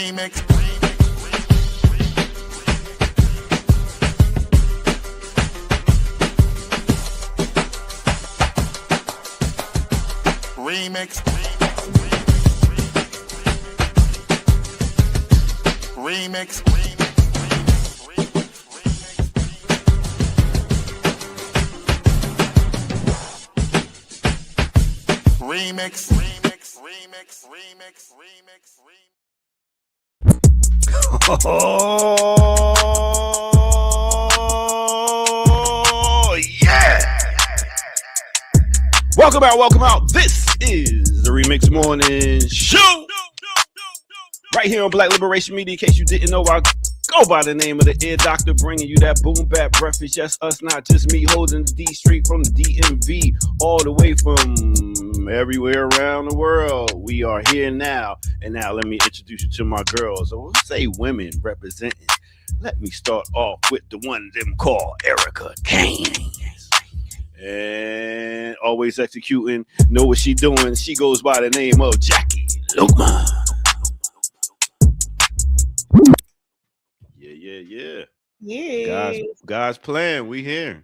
Remix. Remix. Remix. Remix. Oh, yeah! Welcome out. This is the Remix Morning Show. Right here on Black Liberation Media. In case you didn't know, I go by the name of the Ear Doctor, bringing you that boom bap breakfast. Yes, us, not just me, holding the D Street from the DMV all the way from everywhere around the world. We are here now. And now let me introduce you to my girls. I will say women representing. Let me start off with the one them called Erica Kane. And always executing, know what she doing. She goes by the name of Jackie Luma. Yeah. God's plan. We here.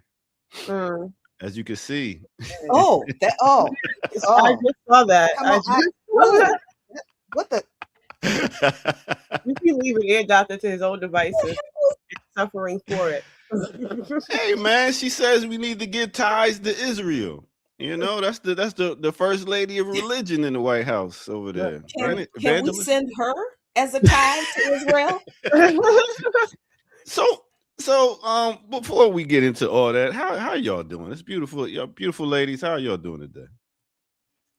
As you can see. I just saw that. What the? You can leave an Ear Doctor to his own devices. Suffering for it. Hey man, she says we need to give tithes to Israel. You know, that's the first lady of religion in the White House over there. Can we send her as a tithe to Israel? So before we get into all that, how y'all doing? It's beautiful, y'all beautiful ladies. How are y'all doing today?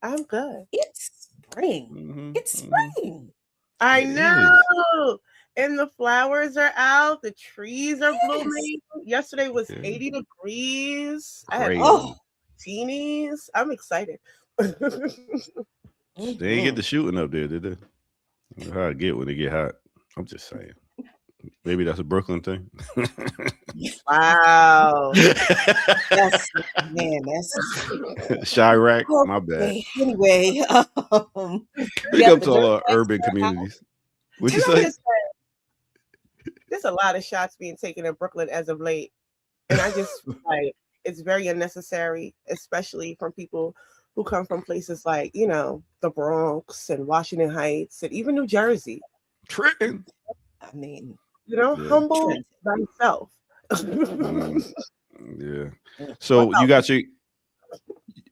I'm good. It's spring. Mm-hmm. It's spring. I know. And the flowers are out. The trees are blooming. Yesterday was 80 degrees. I had teenies. I'm excited. They ain't get the shooting up there, did they? That's how I get when they get hot. I'm just saying. Maybe that's a Brooklyn thing. Wow. That's Chirac, my bad. Anyway, big up to all our urban communities. What'd you say? There's a lot of shots being taken in Brooklyn as of late. And I just like it's very unnecessary, especially from people who come from places like, you know, the Bronx and Washington Heights and even New Jersey. Trenton. I mean, you know, humble thyself. Yeah. So you got your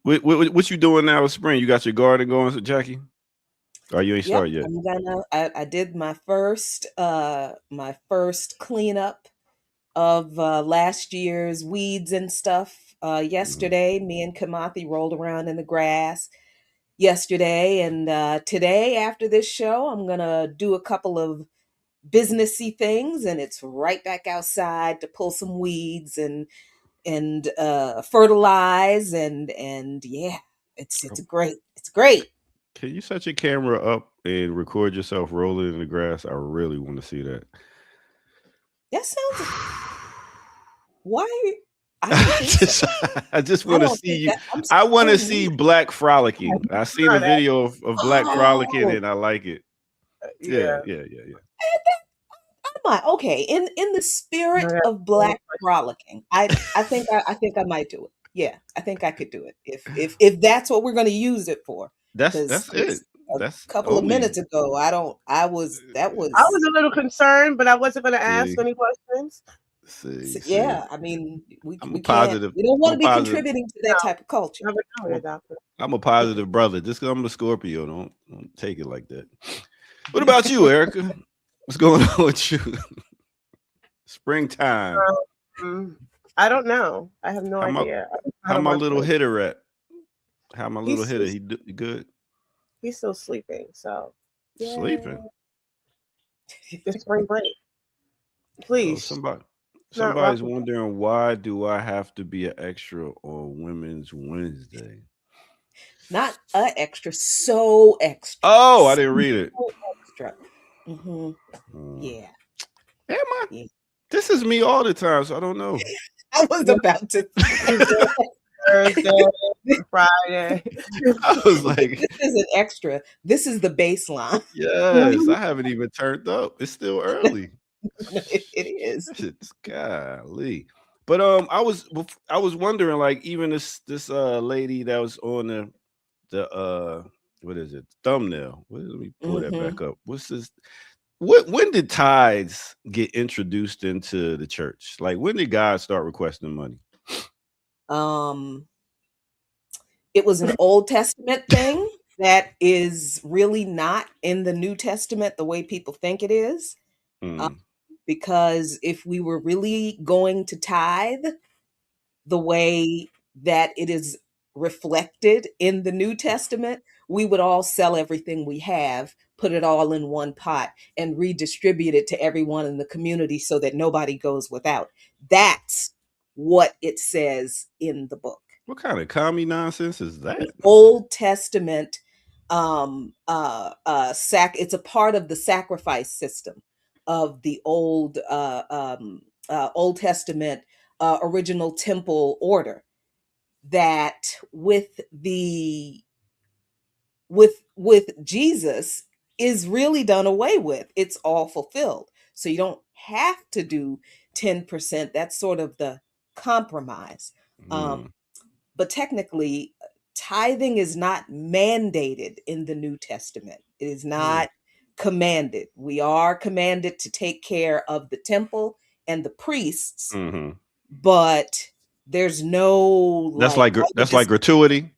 what you doing now with spring? You got your garden going, so Jackie? Or you ain't started yet? I did my first cleanup of last year's weeds and stuff yesterday. Me and Kamathi rolled around in the grass yesterday, and today after this show I'm gonna do a couple of businessy things, and it's right back outside to pull some weeds and fertilize and yeah, it's great. Can you set your camera up and record yourself rolling in the grass? I really want to see that. That sounds. Why? I just want to see you. I want to see Black frolicking. I seen a video of Black frolicking, and I like it. Yeah. Okay, in the spirit of Black frolicking, I think I might do it. Yeah, I think I could do it if that's what we're going to use it for. That's it. That's a couple of minutes ago. I was a little concerned, but I wasn't going to ask any questions. Yeah, I mean, we don't want to be contributing to that type of culture. I'm a positive brother. Just because I'm a Scorpio, don't take it like that. What about you, Erica? What's going on with you? Springtime. I don't know. I have no idea. How my little hitter at? How my little hitter? He good? He's still sleeping. So sleeping. The spring break. Please. Somebody's wondering, why do I have to be an extra on Women's Wednesday? Not extra, so extra. Oh, I didn't read it. So extra. Yeah. Am I? Yeah. This is me all the time, so I don't know. I was about to. Friday. I was like, This is an extra. This is the baseline. yes, I haven't even turned up. It's still early. It is. Shit's golly. But I was wondering, like, even this lady that was on the what is it, thumbnail? Let me pull that back up. What's this? When did tithes get introduced into the church? Like, when did God start requesting money? It was an Old Testament thing that is really not in the New Testament the way people think it is. Because if we were really going to tithe the way that it is reflected in the New Testament, we would all sell everything we have, put it all in one pot, and redistribute it to everyone in the community so that nobody goes without. That's what it says in the book. What kind of commie nonsense is that? The Old Testament it's a part of the sacrifice system of the old Old Testament original temple order, that with Jesus is really done away with. It's all fulfilled. So you don't have to do 10%. That's sort of the compromise. But technically, tithing is not mandated in the New Testament. It is not commanded. We are commanded to take care of the temple and the priests, but there's no that's like gratuity.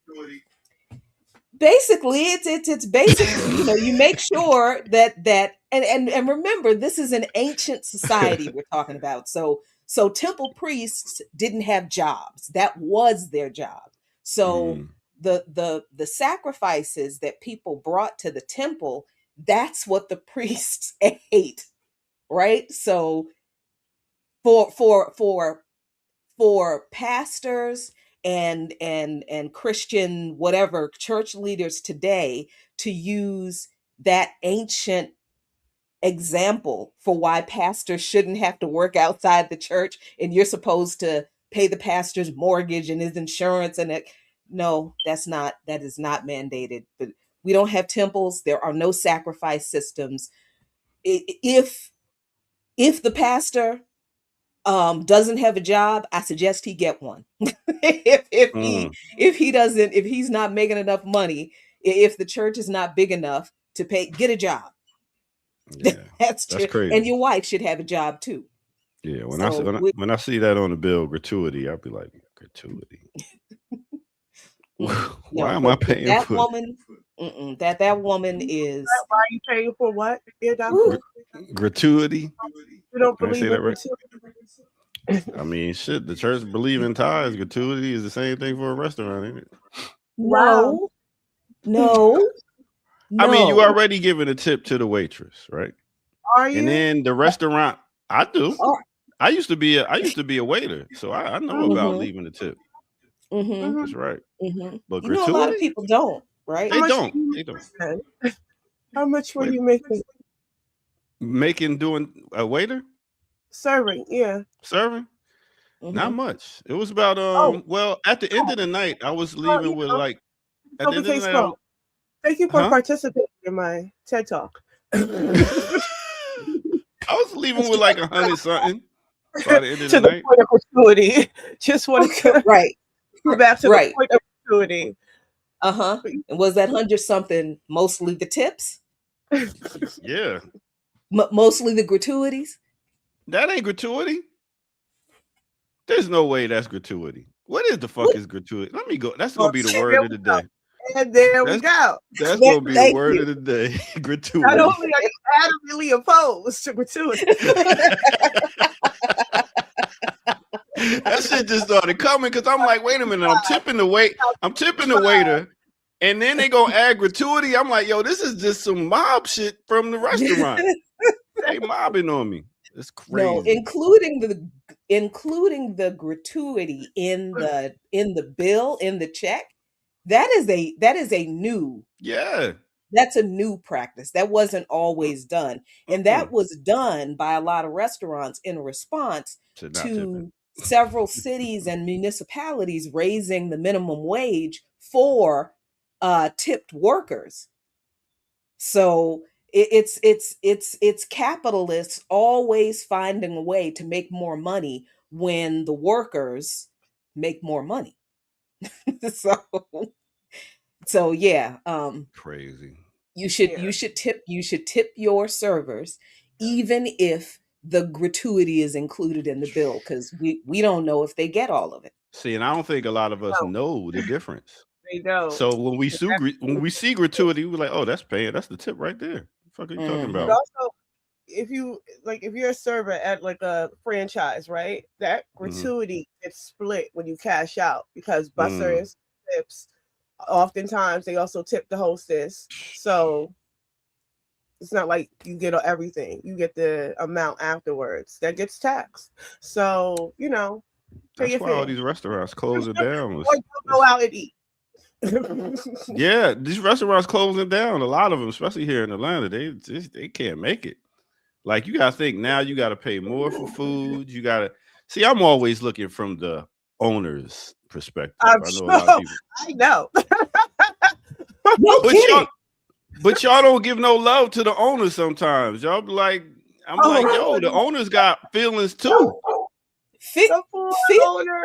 Basically, it's basically, you make sure that and remember, this is an ancient society we're talking about. So temple priests didn't have jobs. That was their job. So the sacrifices that people brought to the temple, that's what the priests ate, right? So for pastors and Christian whatever church leaders today to use that ancient example for why pastors shouldn't have to work outside the church and you're supposed to pay the pastor's mortgage and his insurance no, that is not mandated. But we don't have temples. There are no sacrifice systems. If the pastor doesn't have a job, I suggest he get one. if he's not making enough money, if the church is not big enough to pay, get a job. Yeah, that's crazy. And your wife should have a job too. Yeah, when I see that on the bill, gratuity, I'll be like, gratuity. Why am I paying that for woman? That woman is. Why are you paying for what? Gratuity. You don't believe in gratuity? I mean, shit. The church believe in tithes. Gratuity is the same thing for a restaurant, ain't it? No. I mean, you already giving a tip to the waitress, right? Are you? And then the restaurant, I do. I used to be a waiter, so I know about leaving a tip. That's right. But a lot of people don't, right? They don't. How much were you making? Doing a waiter? Serving, yeah. Serving? Not much. It was about well, at the end of the night, I was leaving with like at the end of the night. Thank you for participating in my TED Talk. I was leaving with like 100 something by the end of the night. Point of gratuity. Just wanted to go back to the point of gratuity. And was that 100 something mostly the tips? Yeah. Mostly the gratuities? That ain't gratuity. There's no way that's gratuity. What is the fuck is gratuity? Let me go. That's gonna be the word of the day. And there we go. That's gonna be the word of the day. Gratuity. Not only are you adamantly opposed to gratuity. That shit just started coming because I'm like, wait a minute, I'm tipping the waiter, and then they gonna add gratuity. I'm like, yo, this is just some mob shit from the restaurant. They mobbing on me. It's crazy. No, including the gratuity in the bill, in the check. That is a new. Yeah. That's a new practice. That wasn't always done. And that was done by a lot of restaurants in response to several cities and municipalities raising the minimum wage for tipped workers. So it's capitalists always finding a way to make more money when the workers make more money. so so yeah, Crazy. you should Yeah. you should tip your servers, even if the gratuity is included in the bill, because we don't know if they get all of it. See, and I don't think a lot of us No, know the difference. they don't. So when we But that's when we see gratuity, we're like, oh, that's paying. That's the tip right there. What the fuck are you talking but about? also if you're a server at like a franchise, right? That gratuity gets split when you cash out because bussers tips. Oftentimes they also tip the hostess. So it's not like you get everything. You get the amount afterwards that gets taxed. So, pay That's your why all fair. these restaurants closing down. Or you go out and eat. Yeah, these restaurants closing down. A lot of them, especially here in Atlanta, they can't make it. Like, you gotta think now. You gotta pay more for food. You gotta see. I'm always looking from the owner's perspective. I'm I know sure. a lot of people. I know. No kidding. But y'all don't give no love to the owners sometimes. Y'all be like, I'm like, yo, the owners got feelings too. The poor owner.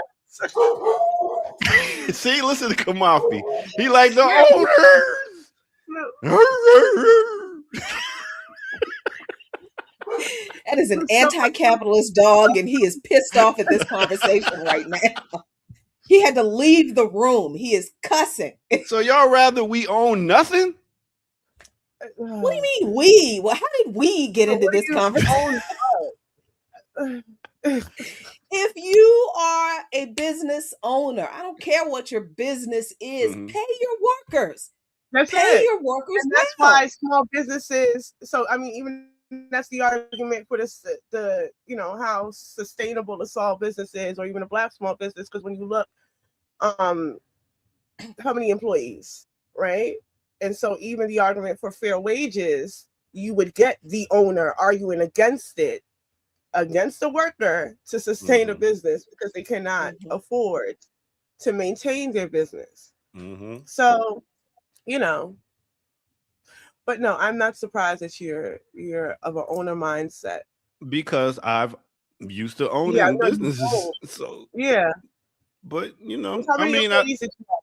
See, listen to Kamafi. He like the owners. That is an anti-capitalist dog, and he is pissed off at this conversation right now. He had to leave the room. He is cussing. So y'all rather we own nothing? What do you mean we? Well, how did we get into this conversation? If you are a business owner, I don't care what your business is, pay your workers. That's pay it. your workers. And that's why small businesses. So I mean, even that's the argument for this, how sustainable a small business is, or even a Black small business. Because when you look, how many employees, right? And so even the argument for fair wages, you would get the owner arguing against it, against the worker, to sustain a business because they cannot afford to maintain their business. So, but no, I'm not surprised that you're of an owner mindset. Because I've used to owning businesses. So yeah. But how many employees did you have?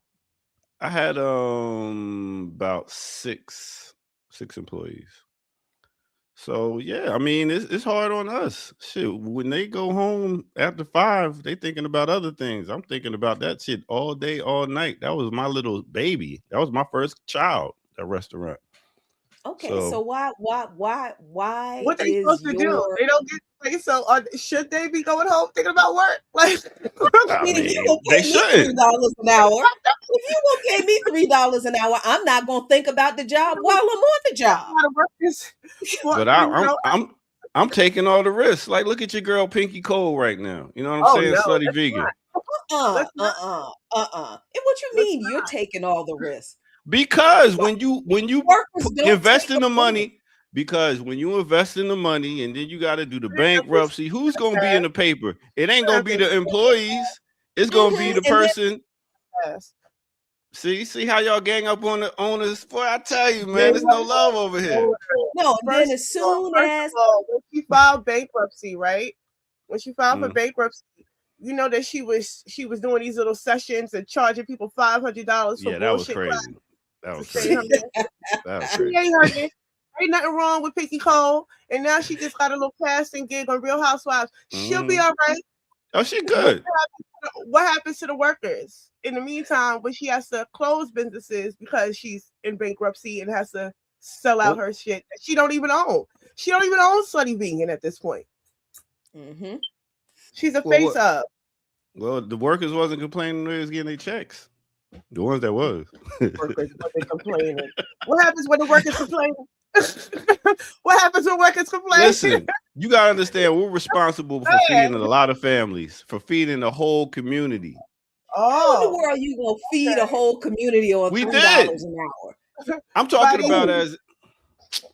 I had about six employees. So yeah, I mean it's hard on us. Shit, when they go home after 5, they thinking about other things. I'm thinking about that shit all day, all night. That was my little baby. That was my first child. That restaurant. Okay, so why? What they supposed to do? They don't get paid. So should they be going home thinking about work? Like, they shouldn't. $3 an hour. If you gonna pay me $3 an hour, I'm not gonna think about the job while I'm on the job. But I'm taking all the risks. Like, look at your girl Pinky Cole right now. You know what I'm saying? Slutty vegan. And what you mean you're taking all the risks? Because when you invest in the money, and then you got to do the bankruptcy, who's going to be in the paper? It ain't going to be the employees. It's going to be the person. See how y'all gang up on the owners? Boy, I tell you, man, there's no love over here. No, then as soon as when she filed bankruptcy, right? When she filed for bankruptcy, you know that she was doing these little sessions and charging people $500 for that was bullshit. Crazy. That was crazy. Ain't nothing wrong with Pinky Cole, and now she just got a little casting gig on Real Housewives. She'll be all right. Oh, she good. What happens to the workers in the meantime when she has to close businesses because she's in bankruptcy and has to sell out her shit that she don't even own? She don't even own Slutty Vegan at this point. She's a face up. Well, the workers wasn't complaining they was getting their checks. The ones that was. Workers wasn't complaining. What happens when the workers complain? What happens when workers complain? Listen, you gotta understand we're responsible for feeding a lot of families, for feeding the whole community. How in the world you gonna feed a whole community on $3 an hour? I'm talking about as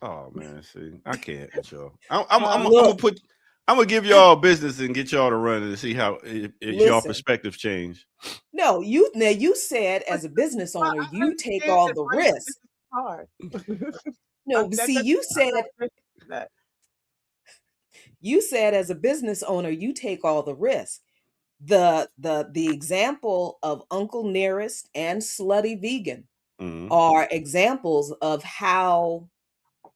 oh man, see, I can't with y'all. I'm I'm gonna give y'all business and get y'all to run it and see how if y'all Listen. perspective change. No, you said as a business owner, you take all the risk. Hard. No, see, you said as a business owner, you take all the risk. The example of Uncle Nearest and Slutty Vegan are examples of how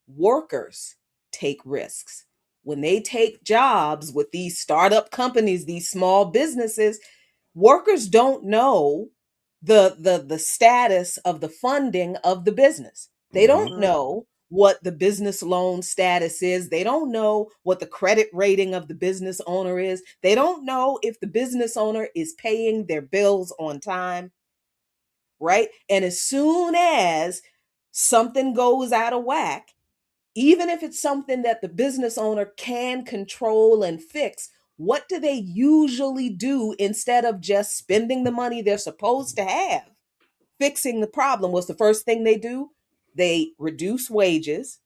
workers take risks. When they take jobs with these startup companies, these small businesses, workers don't know the status of the funding of the business. They don't know what the business loan status is. They don't know what the credit rating of the business owner is. They don't know if the business owner is paying their bills on time, right? And as soon as something goes out of whack, even if it's something that the business owner can control and fix, what do they usually do instead of just spending the money they're supposed to have fixing the problem? What's the first thing they do? They reduce wages,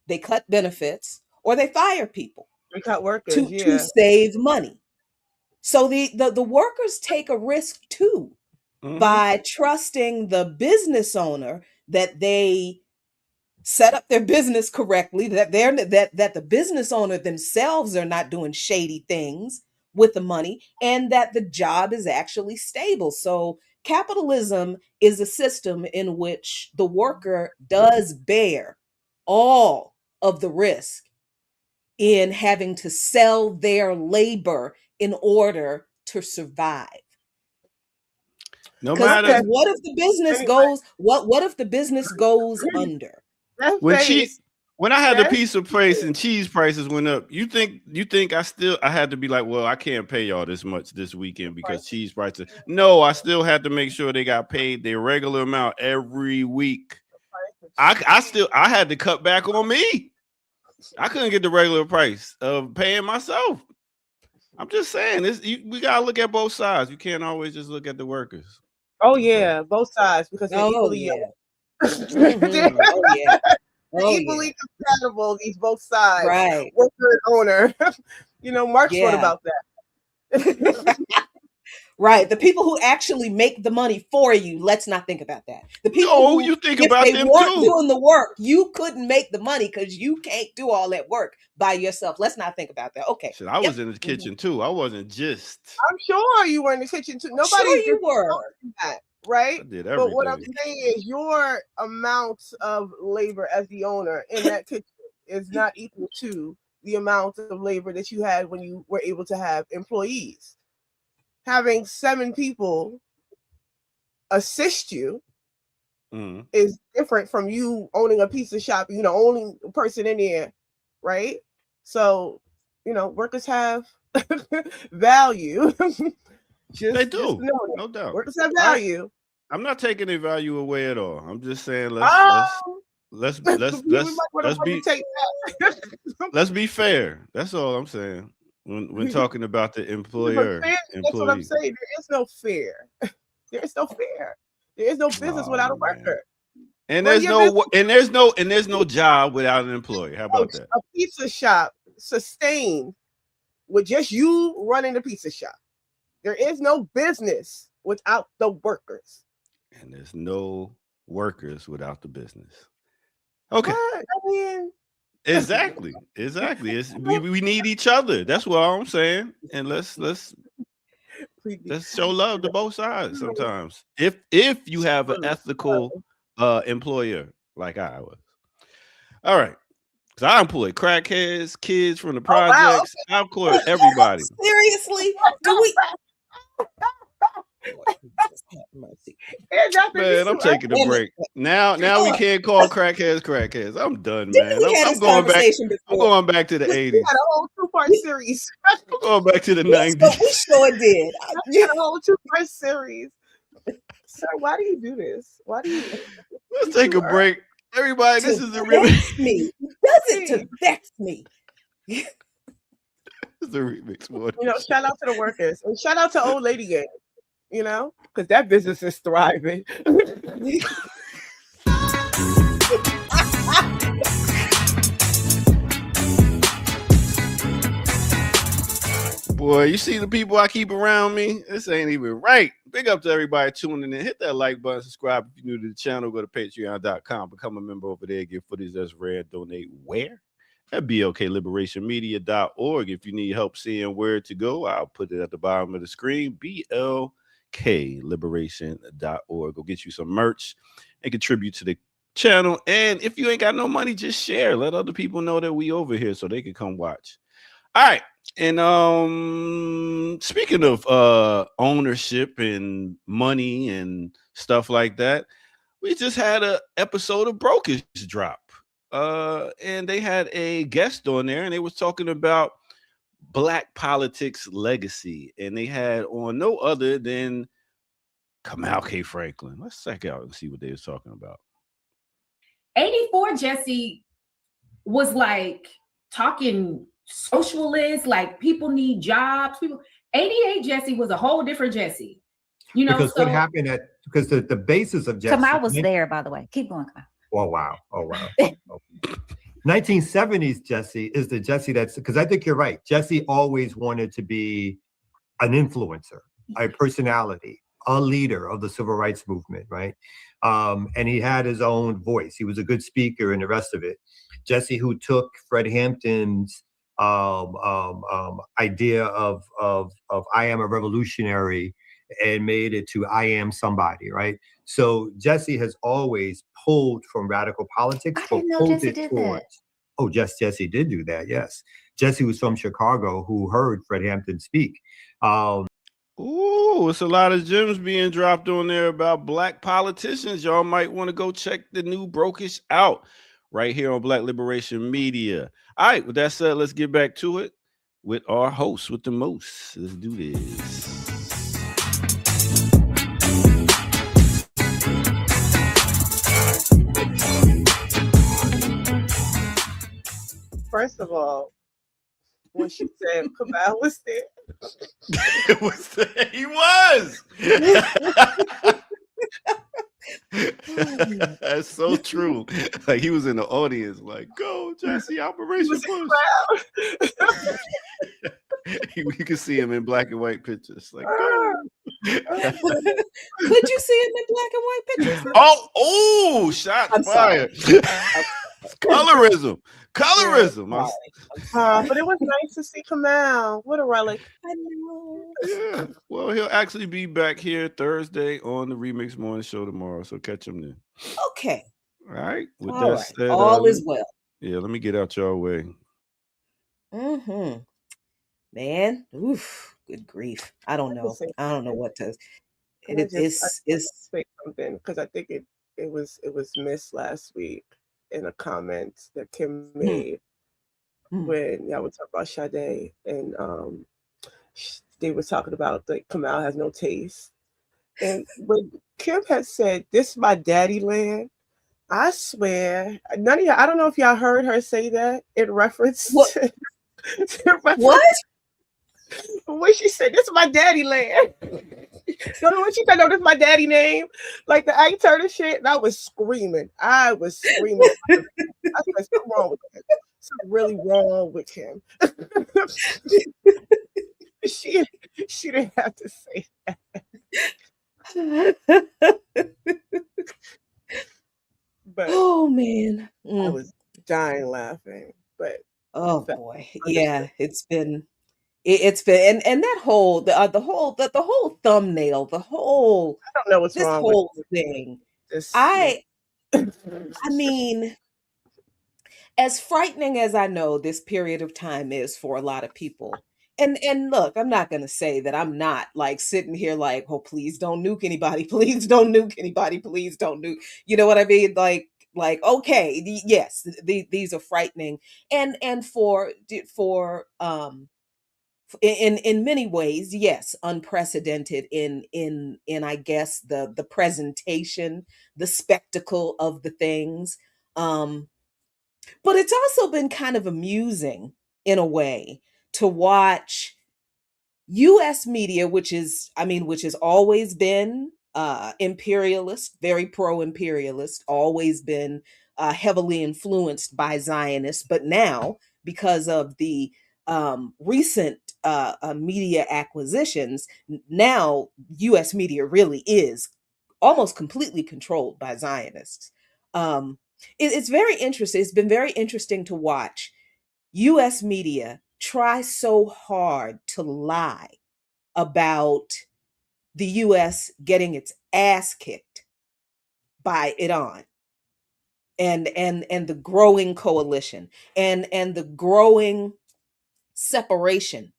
they cut benefits, or they fire people. We cut workers, to save money. So the workers take a risk too by trusting the business owner that they set up their business correctly, that the business owner themselves are not doing shady things with the money, and that the job is actually stable. So capitalism is a system in which the worker does bear all of the risk in having to sell their labor in order to survive. No matter what if the business goes what if the business goes under? When I had the pizza price and cheese prices went up, you think I had to be like, well, I can't pay y'all this much this weekend because cheese prices. No, I still had to make sure they got paid their regular amount every week. I had to cut back on me. I couldn't get the regular price of paying myself. I'm just saying we gotta look at both sides. You can't always just look at the workers. Oh yeah, both sides, because they're equally equally compatible. These both sides, right? Worker and owner. Marx wrote about that. Right. The people who actually make the money for you, let's not think about that. The people who, you think if about they them weren't too. doing the work, you couldn't make the money because you can't do all that work by yourself. Let's not think about that. Okay. Shit, I was in the kitchen too. I wasn't just. I'm sure you were in the kitchen too. Nobody you were. That, right? I did everything. But what I'm saying is your amount of labor as the owner in that kitchen is not equal to the amount of labor that you had when you were able to have employees. Having 7 people assist you is different from you owning a pizza shop, only person in there, right? So, workers have value. They do, no doubt. Workers have value. I'm not taking their value away at all. I'm just saying let's be fair. That's all I'm saying. When talking about the employer, that's what I'm saying. There is no fair. There is no fair. There is no business without a worker. And there's no job without an employee. How about that? A pizza shop sustained with just you running the pizza shop. There is no business without the workers. And there's no workers without the business. Okay. Exactly. We need each other. That's what I'm saying. And let's show love to both sides sometimes. If you have an ethical employer like I was. All right. Because I employ crackheads, kids from the projects. I employ everybody. Seriously? Do we? Man, I'm taking a break. Now we can't call crackheads. I'm done, man. I'm going back to the 80s. We had a whole 2-part series. I'm going back to the 90s. We sure did. We had a whole 2-part series. Sir, why do you do this? Let's take a break. Everybody, this is the remix. Me. He does it to vex me. This is the remix one. Shout out to the workers. And shout out to Old Lady Gang. Because that business is thriving. Boy, you see the people I keep around me? This ain't even right. Big up to everybody tuning in. Hit that like button, subscribe if you're new to the channel. Go to patreon.com, become a member over there, get footage that's rare, donate where? At blkliberationmedia.org. If you need help seeing where to go, I'll put it at the bottom of the screen. blkliberation.org. Go get you some merch and contribute to the channel. And if you ain't got no money, just share. Let other people know that we over here so they can come watch. All right. And speaking of ownership and money and stuff like that, we just had an episode of Brokish drop. And they had a guest on there, and they was talking about Black politics legacy. And they had on no other than Kamal K. Franklin. Let's check out and see what they was talking about. 84 Jesse was like talking socialist, like people need jobs. People. 88 Jesse was a whole different Jesse. You know, because what happened because the basis of Jesse. Kamal was there, by the way. Keep going, Kamal. Oh wow. 1970s Jesse is the Jesse that's, because I think you're right. Jesse always wanted to be an influencer, a personality, a leader of the civil rights movement, right? And he had his own voice. He was a good speaker and the rest of it. Jesse, who took Fred Hampton's idea of I am a revolutionary and made it to I am somebody, right? So Jesse has always pulled from radical politics, but pulled it towards. Oh, Jesse did do that, yes. Jesse was from Chicago, who heard Fred Hampton speak. Ooh, it's a lot of gems being dropped on there about Black politicians. Y'all might want to go check the new Brokish out right here on Black Liberation Media. All right, with that said, let's get back to it with our host with the most. Let's do this. First of all, when she said Kamal was there, He was. That's so true. Like he was in the audience, like, go, Jesse, Operation Push. You can see him in black and white pictures. Like, go. Could you see him in black and white pictures? Oh, shots fired. Colorism. But it was nice to see Kamal. What a relic. I know. Yeah. Well, he'll actually be back here Thursday on the Remix Morning Show tomorrow. So catch him then. Okay. All right. With All that right. said, All is well. Yeah, let me get out your way. Mm-hmm. Man, oof, good grief. I don't know what to. It's say something because I think it was missed last week in a comment that Kim made when y'all were talking about Sade, and they were talking about like Kamal has no taste, and when Kim had said, "This my daddy land," I swear, none of y'all. I don't know if y'all heard her say that in reference. What? What? When she said, "This is my daddy land," when she said, "No, this is my daddy name," like the Ike Turner shit, and I was screaming. I said, "What's wrong with him? Something really wrong with him." She didn't have to say that. But oh man, I was dying laughing. But oh boy, yeah, it's been and that whole the whole thumbnail, the whole I don't know what's this wrong whole with thing. this. I mean, as frightening as I know this period of time is for a lot of people. And look, I'm not going to say that I'm not like sitting here like, oh, please don't nuke anybody. Please don't nuke anybody. Please don't nuke. You know what I mean? Like, okay, yes, these are frightening. And for in many ways, yes, unprecedented in I guess the presentation, the spectacle of the things. But it's also been kind of amusing in a way to watch US media, which has always been imperialist, very pro-imperialist, always been heavily influenced by Zionists, but now because of the recent media acquisitions, now U.S. media really is almost completely controlled by Zionists. It's very interesting. It's been very interesting to watch U.S. media try so hard to lie about the U.S. getting its ass kicked by Iran and the growing coalition and the growing separation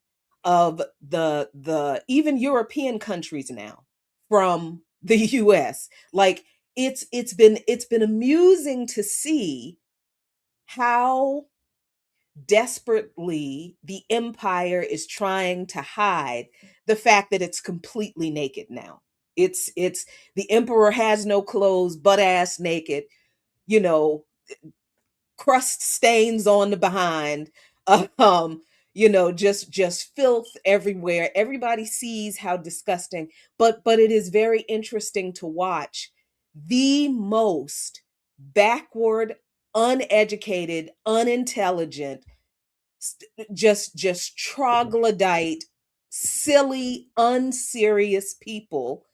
of the even European countries now from the US. Like it's been amusing to see how desperately the empire is trying to hide the fact that it's completely naked now. It's the emperor has no clothes, butt ass naked, you know, crust stains on the behind, um just filth everywhere. Everybody sees how disgusting, but it is very interesting to watch the most backward, uneducated, unintelligent, just troglodyte, silly, unserious people,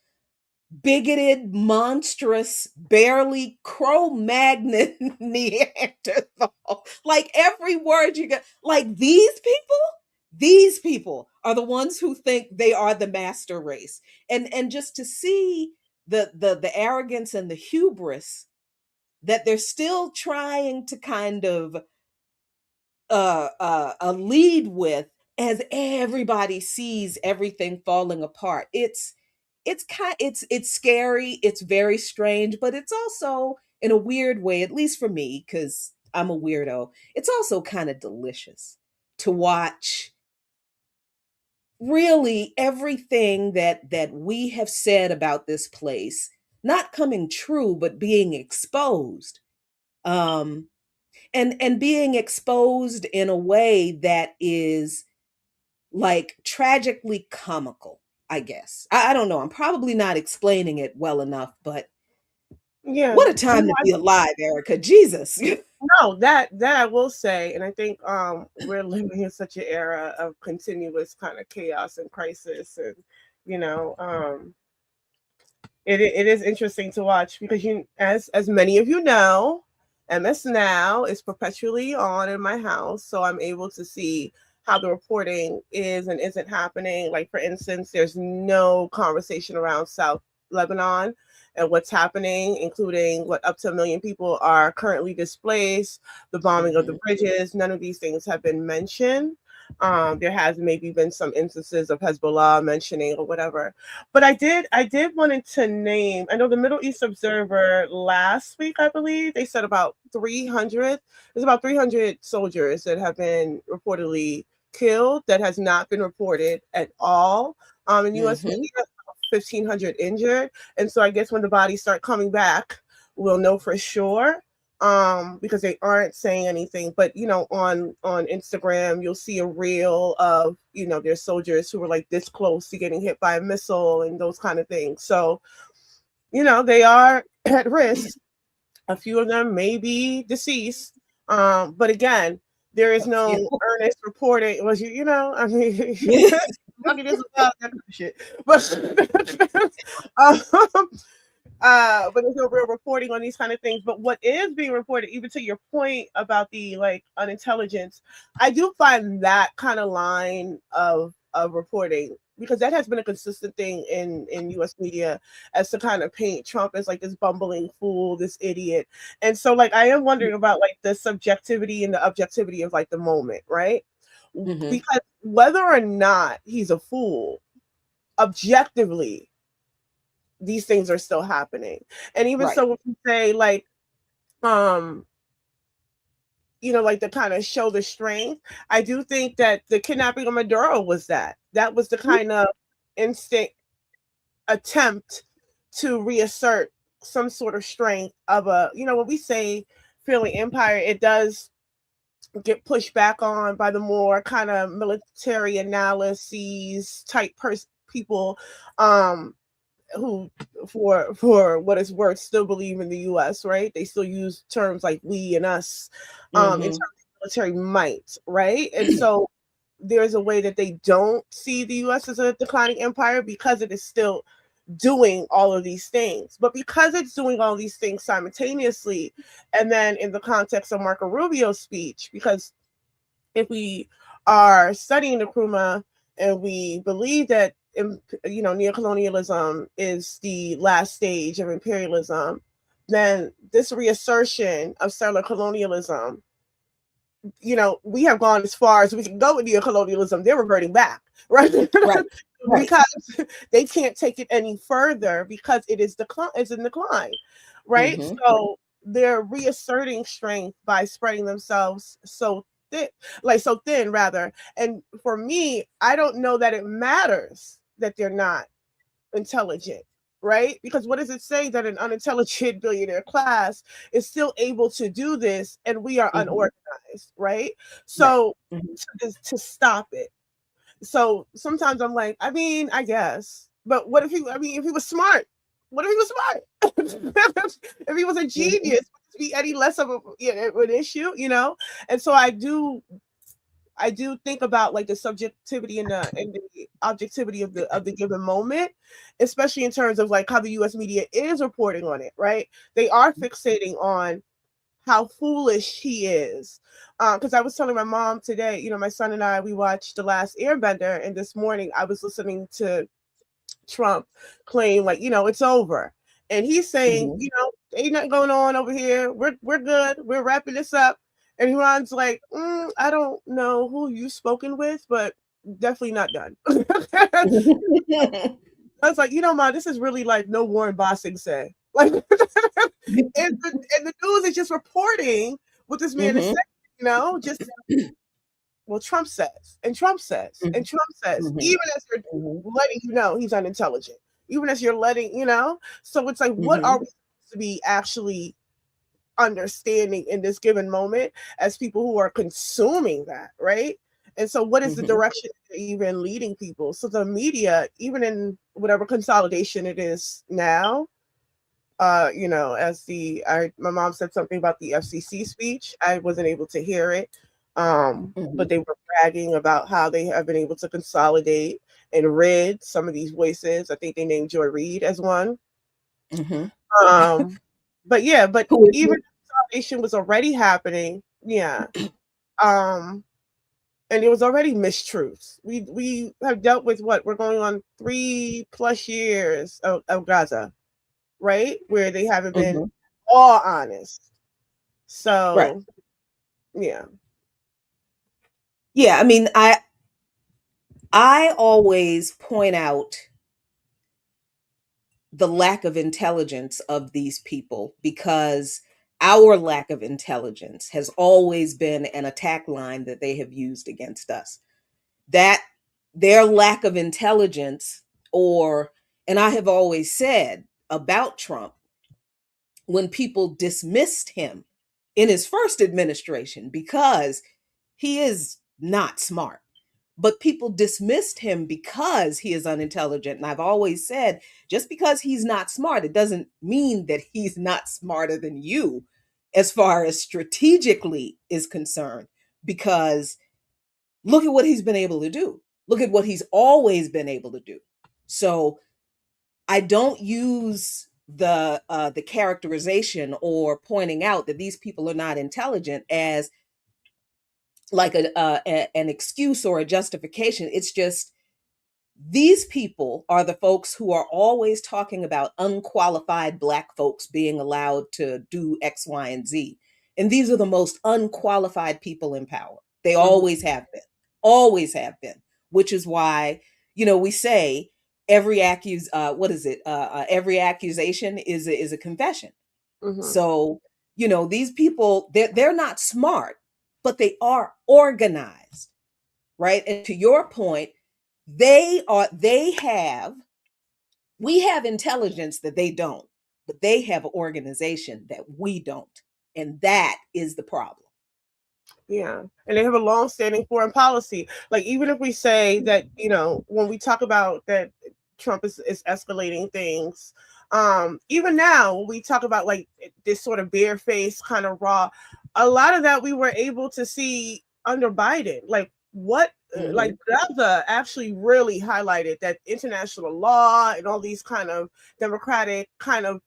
bigoted, monstrous, barely Cro-Magnon Neanderthal. Like every word you get, like these people are the ones who think they are the master race. And just to see the arrogance and the hubris that they're still trying to kind of lead with as everybody sees everything falling apart. It's scary, it's very strange, but it's also in a weird way, at least for me, because I'm a weirdo, it's also kind of delicious to watch really everything that we have said about this place not coming true but being exposed. Um and being exposed in a way that is like tragically comical, I guess. I don't know. I'm probably not explaining it well enough, but Yeah. what a time to be alive, Erica. Jesus. No, that I will say, and I think we're living in such an era of continuous kind of chaos and crisis, and you know, it is interesting to watch because as many of you know, MS Now is perpetually on in my house, so I'm able to see how the reporting is and isn't happening. Like for instance, there's no conversation around South Lebanon and what's happening, including what up to 1 million people are currently displaced, the bombing of the bridges. None of these things have been mentioned. There has maybe been some instances of Hezbollah mentioning or whatever, but I did wanted to name. I know the Middle East Observer last week, I believe they said about 300. There's about 300 soldiers that have been reportedly killed that has not been reported at all. In U.S. media, 1,500 injured, and so I guess when the bodies start coming back, we'll know for sure. Because they aren't saying anything, but you know, on Instagram, you'll see a reel of, you know, there's soldiers who were like this close to getting hit by a missile and those kind of things. So, you know, they are at risk. A few of them may be deceased. But again, there is no earnest reporting. Was you know, I mean, fucking is about that kind of shit. But there's no real reporting on these kind of things. But what is being reported, even to your point about the like unintelligence, I do find that kind of line of reporting, because that has been a consistent thing in US media, as to kind of paint Trump as like this bumbling fool, this idiot. And so like I am wondering about like the subjectivity and the objectivity of like the moment, right? Because whether or not he's a fool, objectively, these things are still happening. And even so, if you say like, you know, like to kind of show the strength, I do think that the kidnapping of Maduro was that was the kind of instinct attempt to reassert some sort of strength of a, you know, when we say feeling empire, it does get pushed back on by the more kind of military analyses type people, who for what it's worth still believe in the US, right? They still use terms like we and us in terms of military might, right? And so there's a way that they don't see the US as a declining empire because it is still doing all of these things. But because it's doing all these things simultaneously, and then in the context of Marco Rubio's speech, because if we are studying the Nkrumah and we believe that neocolonialism is the last stage of imperialism, then this reassertion of settler colonialism, we have gone as far as we can go with neocolonialism. They're reverting back, right? Right. Because they can't take it any further because it is it's in decline, right? Mhm. So they're reasserting strength by spreading themselves so thin rather. And for me, I don't know that it matters that they're not intelligent, right? Because what does it say that an unintelligent billionaire class is still able to do this and we are unorganized, right? So to stop it. So sometimes I'm like, I mean, I guess, but what if if he was smart? What if he was smart? If he was a genius, would it be any less of an issue, And so I do think about like the subjectivity and the objectivity of the given moment, especially in terms of like how the US media is reporting on it, right? They are fixating on how foolish he is. Because I was telling my mom today, my son and I, we watched The Last Airbender, and this morning I was listening to Trump claim like, it's over. And he's saying, ain't nothing going on over here. We're good. We're wrapping this up. And Iran's like, I don't know who you've spoken with, but definitely not done. I was like, Ma, this is really like no Warren Bossing say. Like, and the news is just reporting what this man is saying, just well, Trump says, and Trump says, and Trump says, even as you're letting he's unintelligent, even as you're letting, so it's like, what are we supposed to be actually understanding in this given moment as people who are consuming that, right? And so what is the direction even leading people? So the media, even in whatever consolidation it is now, as my mom said something about the FCC speech. I wasn't able to hear it. But they were bragging about how they have been able to consolidate and rid some of these voices. I think they named Joy Reid as one. But even consolidation was already happening. Yeah. And it was already mistruths. We have dealt with we're going on 3+ years of Gaza, right? Where they haven't been all honest. So yeah. Yeah, I mean, I always point out the lack of intelligence of these people because our lack of intelligence has always been an attack line that they have used against us. That their lack of intelligence, and I have always said about Trump, when people dismissed him in his first administration because he is not smart, but people dismissed him because he is unintelligent. And I've always said, just because he's not smart, it doesn't mean that he's not smarter than you as far as strategically is concerned, because look at what he's been able to do. Look at what he's always been able to do. So I don't use the characterization or pointing out that these people are not intelligent as like an excuse or a justification. It's just these people are the folks who are always talking about unqualified Black folks being allowed to do X, Y, and Z. And these are the most unqualified people in power. They always have been, which is why, we say every every accusation is a confession. So, these people, they're not smart, but they are organized, right? And to your point, we have intelligence that they don't, but they have organization that we don't. And that is the problem. Yeah. And they have a long-standing foreign policy. Like, even if we say that, when we talk about that Trump is escalating things, even now when we talk about like this sort of barefaced kind of raw, a lot of that we were able to see under Biden. Like, what like Brazza actually really highlighted that international law and all these kind of democratic kind of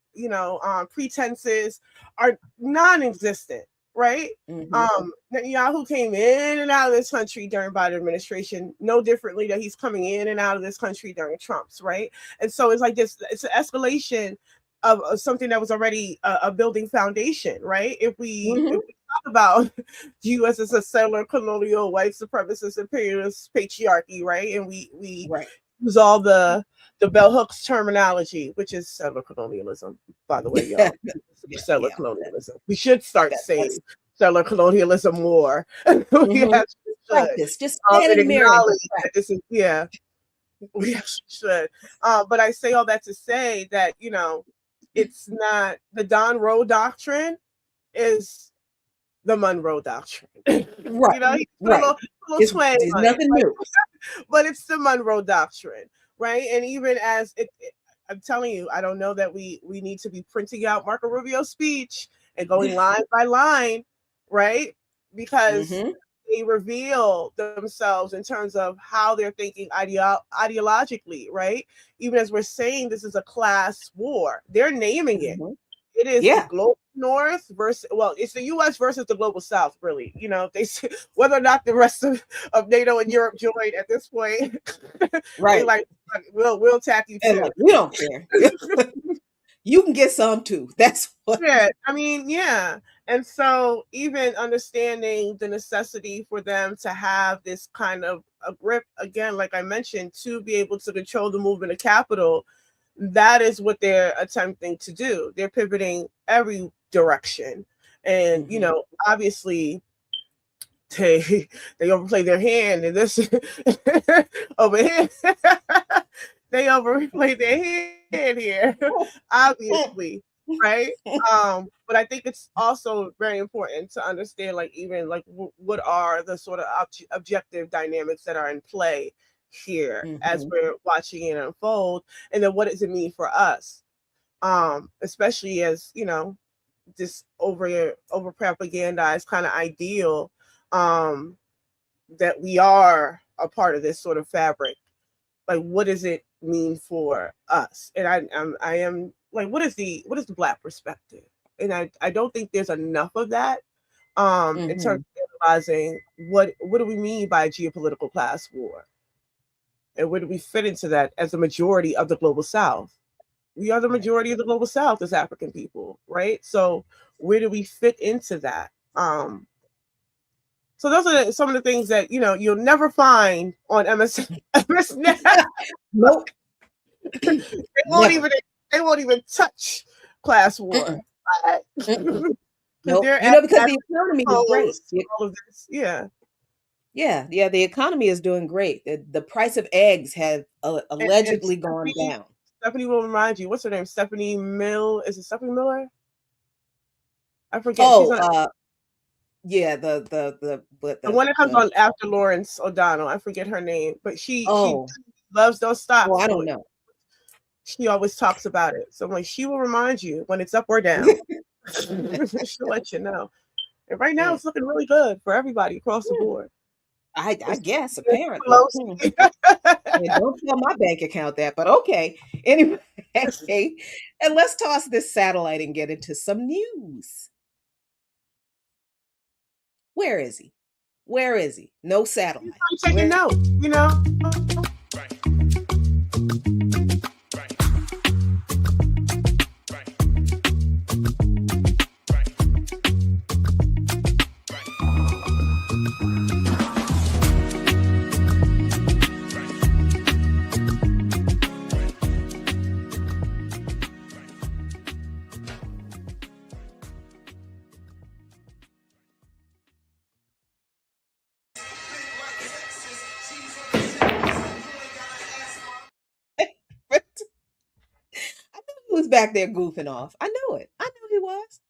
pretenses are non-existent, right? Netanyahu came in and out of this country during Biden administration, no differently that he's coming in and out of this country during Trump's, right? And so it's like this, it's an escalation of something that was already a building foundation, right? If we talk about the U.S. as a settler, colonial, white supremacist, imperialist patriarchy, right? And we use all the bell hooks terminology, which is settler colonialism, by the way, y'all. Settler colonialism. We should start saying settler colonialism more. We actually Practice. should. Just stand in the mirror. That this is, we actually should. But I say all that to say that, it's not the Don Roe doctrine is the Monroe doctrine. Right. A little twang it's on nothing new. but it's the Monroe doctrine, right? And even as I'm telling you, I don't know that we need to be printing out Marco Rubio's speech and going line by line, right? Because they reveal themselves in terms of how they're thinking ideologically, right? Even as we're saying this is a class war, they're naming it. It is the global north versus, it's the U.S. versus the global south, really. They say, whether or not the rest of NATO and Europe join at this point, right? We'll tack you too. Like, we don't care. You can get some too. That's what. Yeah, and so even understanding the necessity for them to have this kind of a grip, again, like I mentioned, to be able to control the movement of capital, that is what they're attempting to do. They're pivoting every direction. And, obviously they overplay their hand in this over here. They overplay their hand here, obviously. Right. But I think it's also very important to understand, like, even like what are the sort of objective dynamics that are in play here as we're watching it unfold, and then what does it mean for us, especially as this over propagandized kind of ideal that we are a part of this sort of fabric. Like, what does it mean for us? And I am like, what is the Black perspective? And I don't think there's enough of that in terms of realizing what do we mean by a geopolitical class war, and where do we fit into that as a majority of the global South? We are the majority of the global South as African people, right? So where do we fit into that? So those are some of the things that you'll never find on MSNet. Nope. They won't even touch class war. Nope. Because the economy is great. All of this, yeah. The economy is doing great. The price of eggs have allegedly gone down. Stephanie will remind you. What's her name? Stephanie Mill. Is it Stephanie Miller? I forget. Yeah, the one that comes on after Lawrence O'Donnell. I forget her name, but she loves those stocks. Oh, I don't know. She always talks about it. So like, she will remind you when it's up or down. She'll let you know. And right now it's looking really good for everybody across the board. I guess apparently. Don't tell my bank account that, but okay. Anyway, and let's toss this satellite and get into some news. Where is he? No satellite. I'm taking note, Who's back there goofing off? I know it. I knew he was.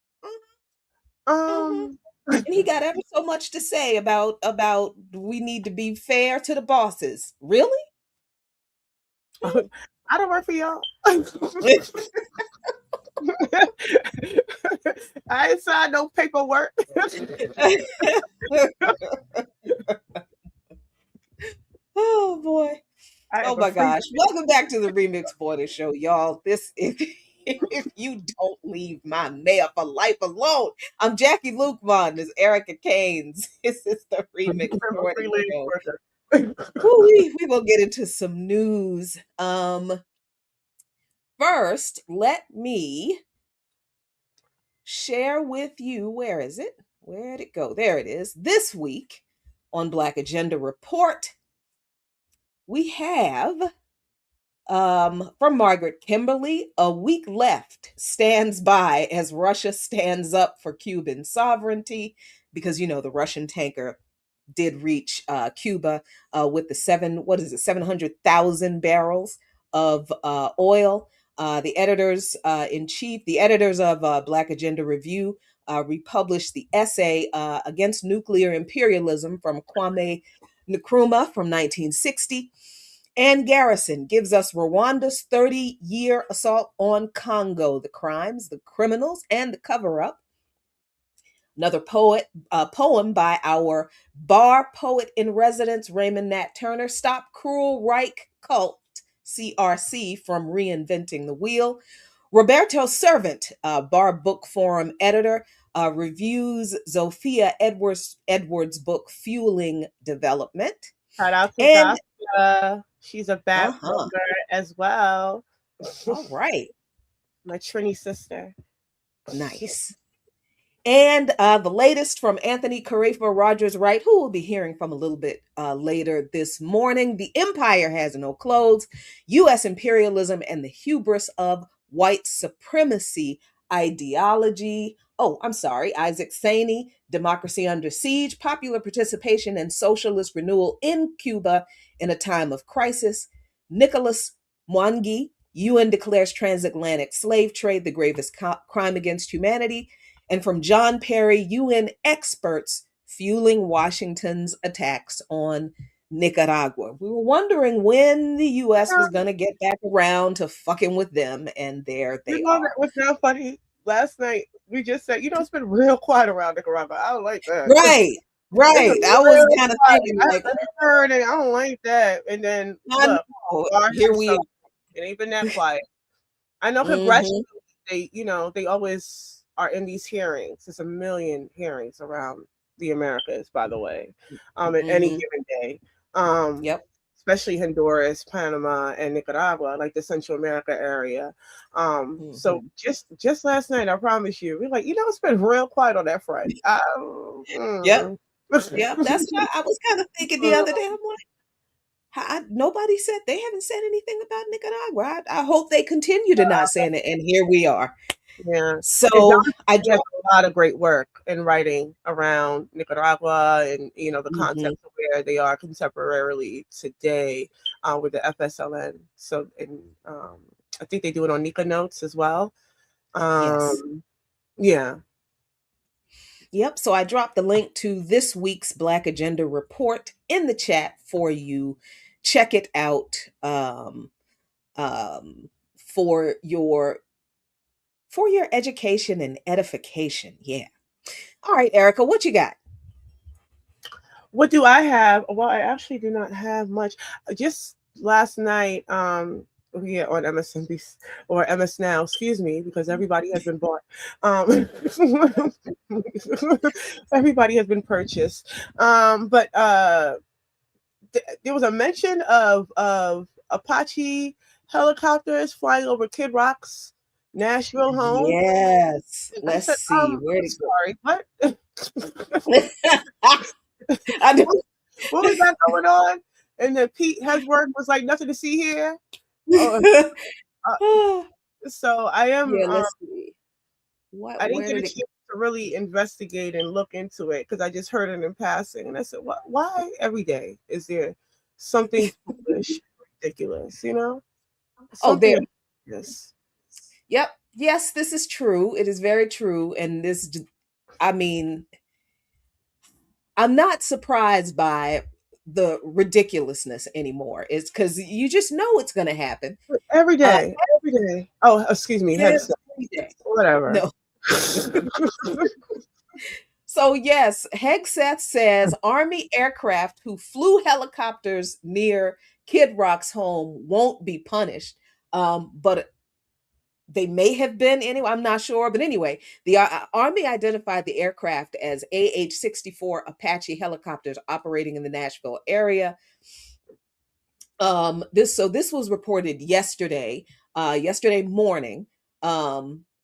And he got ever so much to say about we need to be fair to the bosses. Really? I don't work for y'all. I ain't signed no paperwork. Oh boy. I Oh have a my free gosh. Welcome back to the Remix Morning Show, y'all. This if you don't leave my mayor for life alone. I'm Jackie Lukeman. This is Erica Canes. This is the Remix I'm a Morning freelance Show. worker. We will get into some news. First, let me share with you, where is it? Where'd it go? There it is. This week on Black Agenda Report, we have from Margaret Kimberly, a week left stands by as Russia stands up for Cuban sovereignty, because the Russian tanker did reach Cuba with the 700,000 barrels of oil. The editors in chief, the editors of Black Agenda Review, republished the essay Against Nuclear Imperialism from Kwame Nkrumah from 1960. Ann Garrison gives us Rwanda's 30-year assault on Congo, the crimes, the criminals, and the cover-up. Another poem by our bar poet in residence, Raymond Nat Turner, Stop Cruel Reich Cult, CRC, from Reinventing the Wheel. Roberto Servant, bar book forum editor, reviews Zofia Edwards' book, Fueling Development. Shout out to And Zafia. She's a bad Uh-huh. blogger as well. All right. My Trini sister. Nice. And the latest from Anthony Carafa Rogers Wright, who we'll be hearing from a little bit later this morning. The Empire Has No Clothes, U.S. Imperialism and the Hubris of White Supremacy Ideology. Oh, I'm sorry. Isaac Saney, Democracy Under Siege, Popular Participation and Socialist Renewal in Cuba in a Time of Crisis. Nicholas Mwangi, UN declares transatlantic slave trade the gravest crime against humanity. And from John Perry, UN experts fueling Washington's attacks on Nicaragua. We were wondering when the U.S. was going to get back around to fucking with them, and there they are. What's now funny? Last night we just said, it's been real quiet around Nicaragua. I don't like that. Right. I was kind of thinking, like, I heard it. I don't like that. And then look, here we are. It ain't been that quiet. I know congressionally, they always are in these hearings. There's a million hearings around the Americas, by the way, at any given day. Yep. Especially Honduras, Panama, and Nicaragua, like the Central America area. So just last night, I promise you, we're like, it's been real quiet on that front. Yep. That's what I was kind of thinking the other day. I'm like, nobody said, they haven't said anything about Nicaragua. I hope they continue to not say it, and here we are. Yeah. So I do a lot of great work in writing around Nicaragua and the concepts of where they are contemporarily today with the FSLN. So I think they do it on Nika Notes as well. Yes. Yeah. Yep. So I dropped the link to this week's Black Agenda Report in the chat for you. Check it out for your education and edification. Yeah. All right, Erica, what you got? What do I have? Well, I actually do not have much. Just last night, on MSNBC or MS Now, excuse me, because everybody has been bought. Everybody has been purchased. But there was a mention of Apache helicopters flying over Kid Rock's Nashville home. Yes. Let's see. Where to sorry, what? What was that going on? And then Pete Hesworth was like, nothing to see here. So I am. Yeah, let's see. I didn't get a chance to really investigate and look into it because I just heard it in passing, and I said, why every day is there something foolish, ridiculous? There. Yes. Yep. Yes, this is true. It is very true. And I'm not surprised by the ridiculousness anymore. It's because you just know it's going to happen. Every day. Oh, excuse me. Every day. Whatever. No. So yes, Hegseth says Army aircraft who flew helicopters near Kid Rock's home won't be punished. But they may have been anyway. I'm not sure, but anyway, the Army identified the aircraft as AH-64 Apache helicopters operating in the Nashville area. This was reported yesterday morning,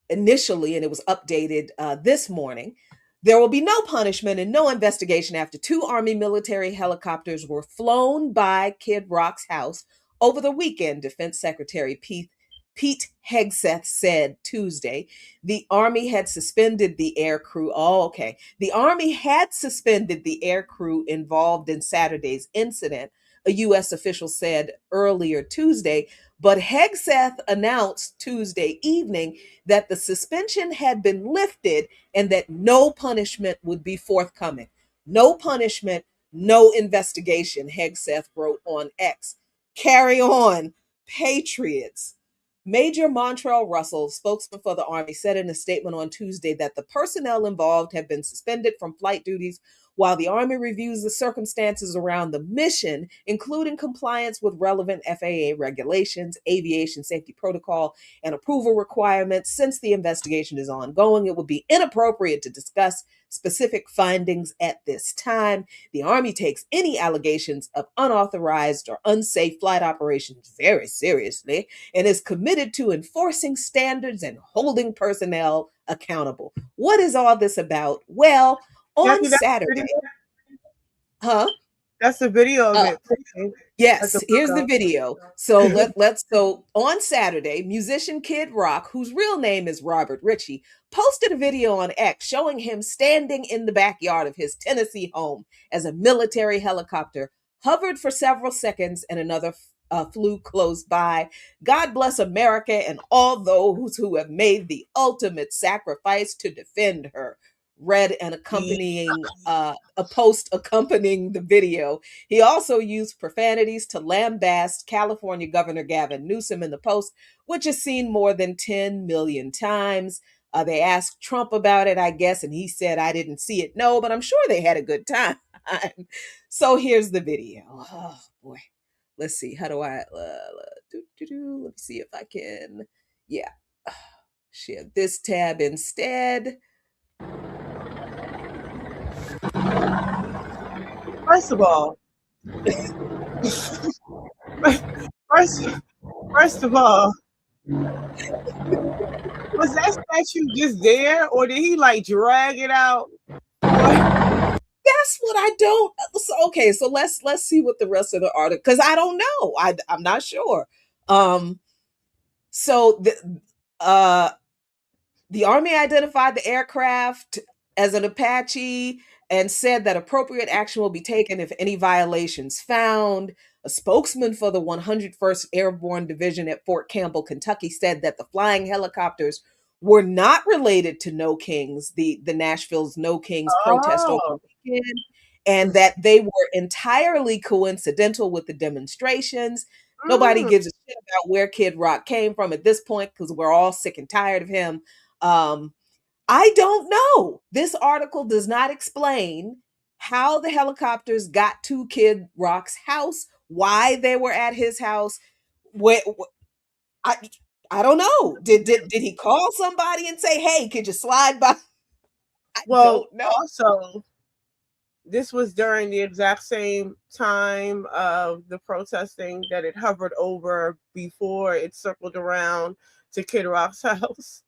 initially, and it was updated this morning. There will be no punishment and no investigation after 2 Army military helicopters were flown by Kid Rock's house over the weekend, Defense Secretary Pete Hegseth said Tuesday. The Army had suspended the air crew. Oh, okay. The Army had suspended the air crew involved in Saturday's incident, a U.S. official said earlier Tuesday. But Hegseth announced Tuesday evening that the suspension had been lifted and that no punishment would be forthcoming. No punishment, no investigation, Hegseth wrote on X. Carry on, patriots. Major Montrell Russell, spokesman for the Army, said in a statement on Tuesday that the personnel involved have been suspended from flight duties while the Army reviews the circumstances around the mission, including compliance with relevant FAA regulations, aviation safety protocol, and approval requirements. Since the investigation is ongoing, it would be inappropriate to discuss specific findings at this time. The Army takes any allegations of unauthorized or unsafe flight operations very seriously and is committed to enforcing standards and holding personnel accountable. What is all this about? Well, on Jackie, that's the Saturday, video. huh? That's the video of Uh, it. That's Yes, the here's the photo. video. So so on Saturday, musician Kid Rock, whose real name is Robert Ritchie, posted a video on X showing him standing in the backyard of his Tennessee home as a military helicopter hovered for several seconds and another flew close by. God bless America and all those who have made the ultimate sacrifice to defend her. Read an accompanying a post accompanying the video. He also used profanities to lambaste California Governor Gavin Newsom in the post, which is seen more than 10 million times. They asked Trump about it, I guess, and he said, I didn't see it. No, but I'm sure they had a good time. So here's the video. Oh, boy. Let's see. How do I... let me see if I can... Yeah. Share this tab instead. First of all, first of all, was that statue just there, or did he like drag it out? That's what I don't. Okay, so let's see what the rest of the article, because I don't know. I'm not sure. So the Army identified the aircraft as an Apache and said that appropriate action will be taken if any violations found. A spokesman for the 101st Airborne Division at Fort Campbell, Kentucky, said that the flying helicopters were not related to No Kings, the Nashville's No Kings protest over the weekend, and that they were entirely coincidental with the demonstrations. Nobody gives a shit about where Kid Rock came from at this point because we're all sick and tired of him. I don't know. This article does not explain how the helicopters got to Kid Rock's house, why they were at his house. I don't know. Did he call somebody and say, "Hey, could you slide by?" I don't know. Also, this was during the exact same time of the protesting that it hovered over before it circled around to Kid Rock's house.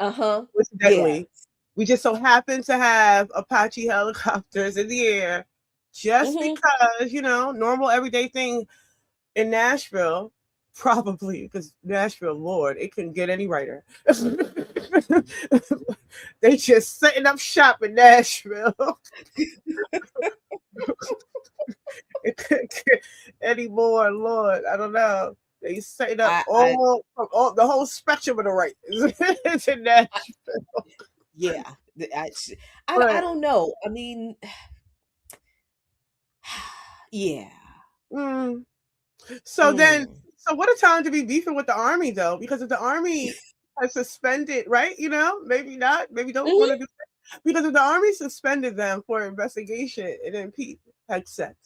Incidentally, we just so happened to have Apache helicopters in the air just because, normal everyday thing in Nashville, probably because Nashville, Lord, it couldn't get any righter. They just setting up shop in Nashville. It couldn't get any more, Lord. I don't know. They setting up all the whole spectrum of the right is in Nashville. Yeah, I don't know. I mean, yeah. So what a time to be beefing with the Army, though, because if the Army has suspended, right? Maybe not, maybe don't want to do that. Because if the army suspended them for investigation and then Pete had sex,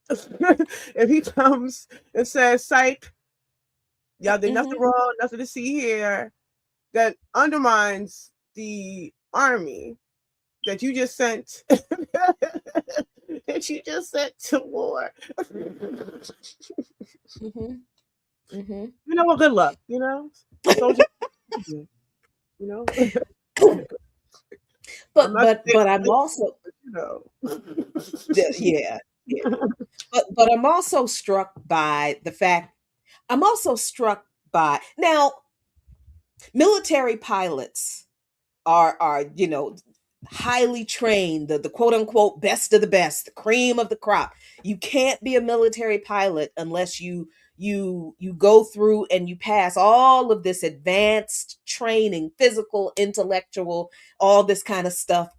if he comes and says, "Psych, y'all did nothing wrong, nothing to see here," that undermines the army that you just sent that you just sent to war. You know, well, good luck, you know. Soldiers, you know. But I'm also you know. yeah. But I'm also struck by the fact now military pilots are highly trained, the quote unquote best of the best, the cream of the crop. You can't be a military pilot unless you go through and you pass all of this advanced training, physical, intellectual, all this kind of stuff.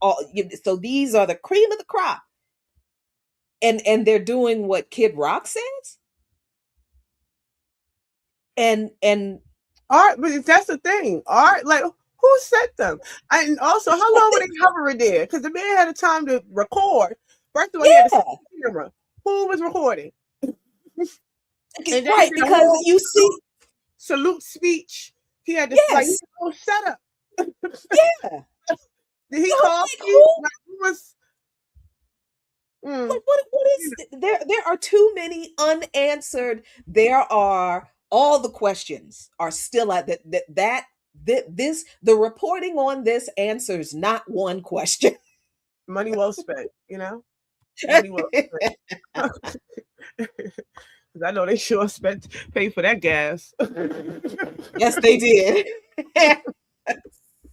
So these are the cream of the crop, and they're doing what Kid Rock says, and Art, but that's the thing. Art, like, who sent them? And also, how long were they hovering there? Because the man had a time to record. First of all, he had to set the camera. Who was recording? Right, because you see salute speech. He had to like, oh, shut up. Yeah. Did he call you? Like, who was? What is there? There are too many unanswered. There are all the questions are still at this the reporting on this answers not one question. Money well spent, you know. Money well spent. I know they sure paid for that gas. Yes, they did.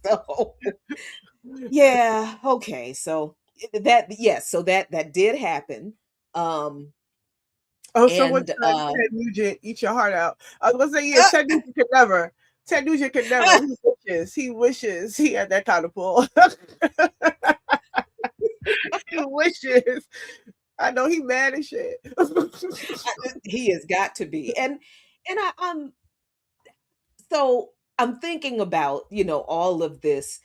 So yeah, okay. So that did happen. So what Ted Nugent eat your heart out? I was gonna say, Ted Nugent could never. Ted Nugent could never. He wishes he had that kind of pull. He wishes. I know he mad as shit. He has got to be. And so I'm thinking about, all of this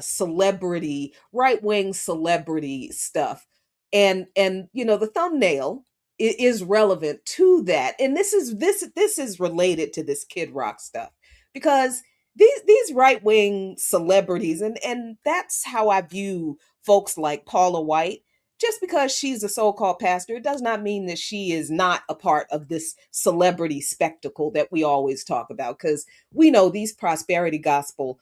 celebrity, right-wing celebrity stuff. And the thumbnail is relevant to that. And this is related to this Kid Rock stuff, because these right-wing celebrities, and that's how I view folks like Paula White. Just because she's a so-called pastor, it does not mean that she is not a part of this celebrity spectacle that we always talk about, because we know these prosperity gospel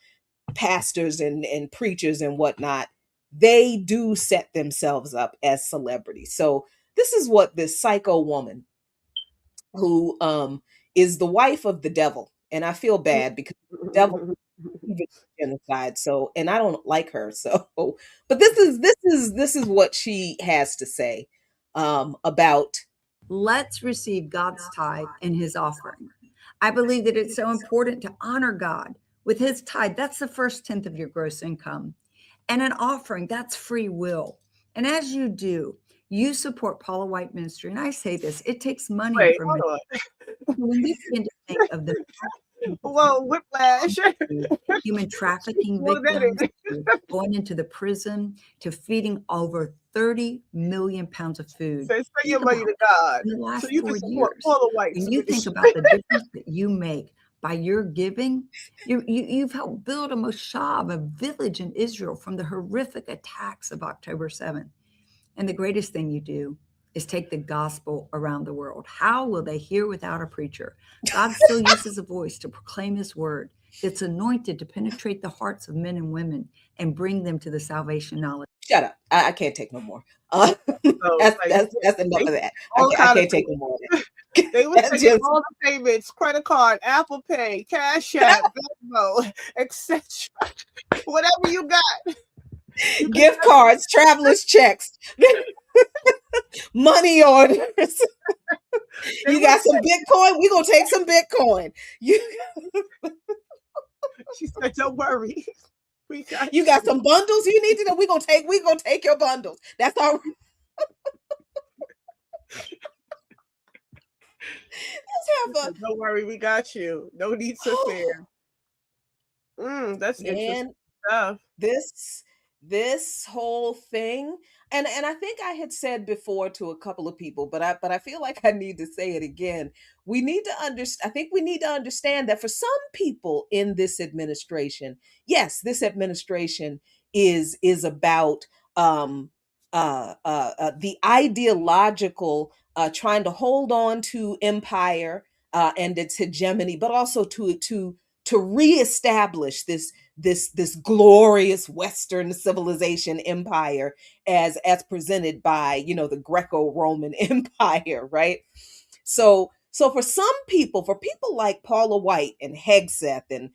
pastors and preachers and whatnot, they do set themselves up as celebrities. So this is what this psycho woman, who is the wife of the devil, and I feel bad because the devil genocide. So, and I don't like her. So, but this is what she has to say about. Let's receive God's tithe and his offering. I believe that it's so important to honor God with his tithe. That's the first 10th of your gross income. And an offering, that's free will. And as you do, you support Paula White Ministry. And I say this, it takes money from when you begin to think of the whiplash, human trafficking victims, going into the prison, to feeding over 30 million pounds of food. So spend your money to God. In the last so you 4 can years, when you think about the difference that you make by your giving, you've helped build a moshav, a village in Israel, from the horrific attacks of October 7th. And the greatest thing you do is take the gospel around the world. How will they hear without a preacher? God still uses a voice to proclaim his word that's anointed to penetrate the hearts of men and women and bring them to the salvation knowledge. Shut up. I can't take no more. That's enough of that. I can't take no more of that. They would take all the payments: credit card, Apple Pay, Cash App, Venmo, etc. Whatever you got. Gift cards, traveler's checks, money orders. You got some Bitcoin? We're gonna take some Bitcoin. She said, "Don't worry. You got some bundles you need to know. We're gonna take your bundles. That's all." Don't worry, we got you. No need to fear. That's interesting Man, stuff. this whole thing, and I think I had said before to a couple of people, but I feel like I need to say it again. We need to understand. I think we need to understand that for some people in this administration, yes, this administration is about the ideological trying to hold on to empire and its hegemony, but also to reestablish this glorious Western civilization empire as presented by, you know, the Greco-Roman Empire, right? So for some people, for people like Paula White and Hegseth and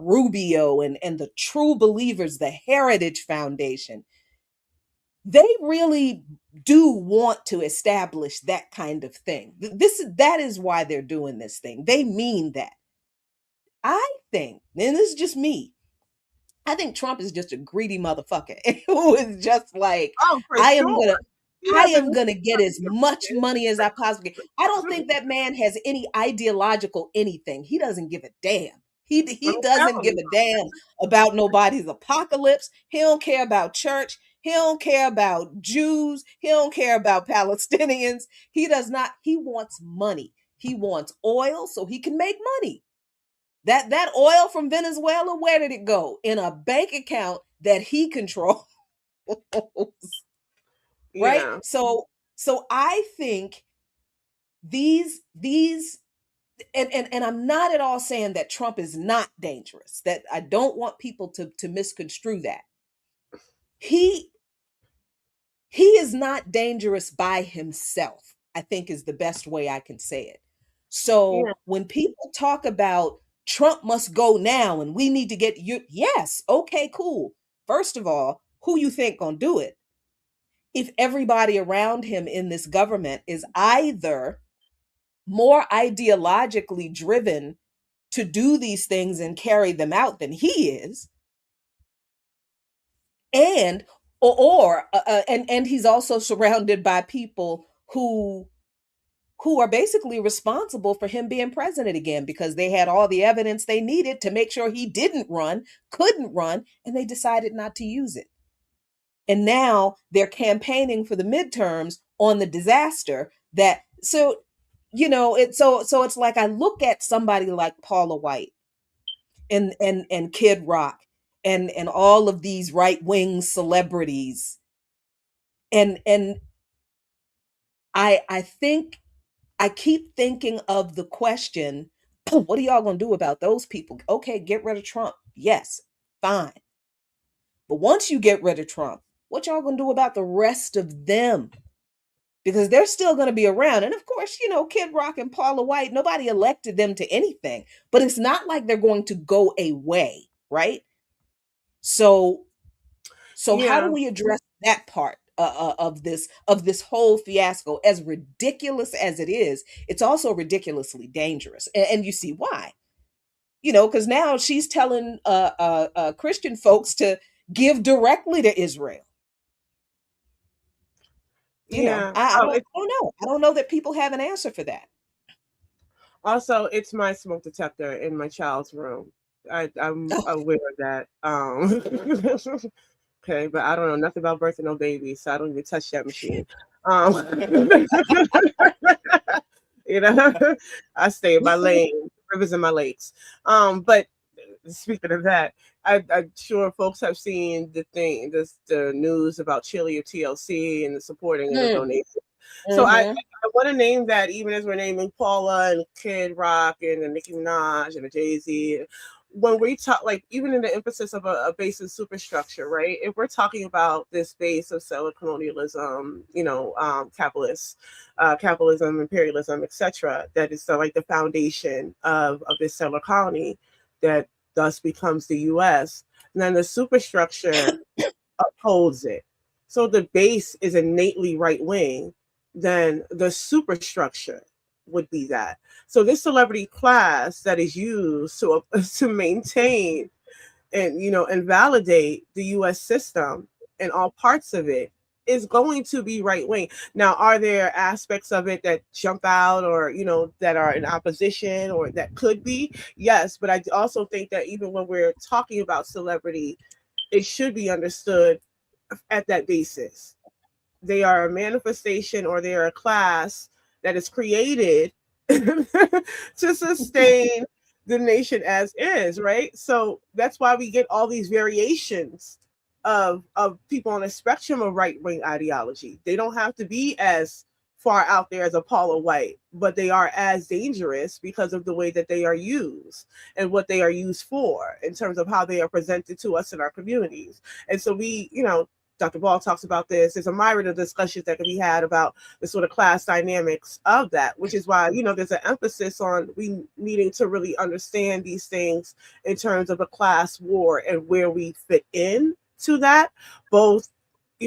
Rubio and the True Believers, the Heritage Foundation, they really do want to establish that kind of thing. That is why they're doing this thing. They mean that. I think, and this is just me, I think Trump is just a greedy motherfucker who is just like, Oh, for I am sure. gonna He I doesn't am gonna get as much money as I possibly can. I don't think that man has any ideological anything. He doesn't give a damn. He I'm doesn't telling give you. a damn about nobody's apocalypse. He don't care about church. He don't care about Jews. He don't care about Palestinians. He does not. He wants money. He wants oil so he can make money. That oil from Venezuela, where did it go? In a bank account that he controls. Right? Yeah. So I think these and I'm not at all saying that Trump is not dangerous. That I don't want people to misconstrue that. He is not dangerous by himself, I think is the best way I can say it. So Yeah. when people talk about Trump must go now and we need to get you, yes, okay, cool. First of all, who you think gonna do it? If everybody around him in this government is either more ideologically driven to do these things and carry them out than he is, and and he's also surrounded by people who are basically responsible for him being president again because they had all the evidence they needed to make sure he didn't run, couldn't run, and they decided not to use it. And now they're campaigning for the midterms on the disaster that, so you know, so it's like I look at somebody like Paula White and Kid Rock and all of these right-wing celebrities, and I think I keep thinking of the question, what are y'all gonna do about those people? Okay, get rid of Trump. Yes, fine. But once you get rid of Trump, what y'all gonna do about the rest of them? Because they're still gonna be around. And of course, you know, Kid Rock and Paula White, nobody elected them to anything, but it's not like they're going to go away, right? So how do Yeah. we address that part of this whole fiasco? As ridiculous as it is, it's also ridiculously dangerous, and you see why. You know, because now she's telling Christian folks to give directly to Israel. You know, Yeah. I Oh, don't, I don't know. I don't know that people have an answer for that. also, it's my smoke detector in my child's room. I'm Oh, aware of that. Okay, but I don't know nothing about birthing no babies, so I don't even touch that machine. You know, I stay in my lane, rivers in my lakes. But speaking of that, I'm sure folks have seen the news about Chile or TLC and the supporting and the mm, donation. So mhm. I want to name that, even as we're naming Paula and Kid Rock and Nicki Minaj and Jay-Z. When we talk, like, even in the emphasis of a base of superstructure, right? If we're talking about this base of settler colonialism, you know, capitalism, imperialism, etc., that is like the foundation of this settler colony that thus becomes the U.S. And then the superstructure upholds it. So the base is innately right wing, then the superstructure would be that. So this celebrity class that is used to maintain and, you know, and validate the U.S. system and all parts of it is going to be right wing. Now, are there aspects of it that jump out, or that are in opposition, or that could be? Yes, but I also think that even when we're talking about celebrity, it should be understood at that basis. They are a manifestation, or they are a class that is created to sustain the nation as is, right? So that's why we get all these variations of people on a spectrum of right-wing ideology. They don't have to be as far out there as a Paula White, but they are as dangerous because of the way that they are used and what they are used for in terms of how they are presented to us in our communities. And so we, Dr. Ball talks about this. There's a myriad of discussions that can be had about the sort of class dynamics of that, which is why, there's an emphasis on we needing to really understand these things in terms of a class war and where we fit in to that, both,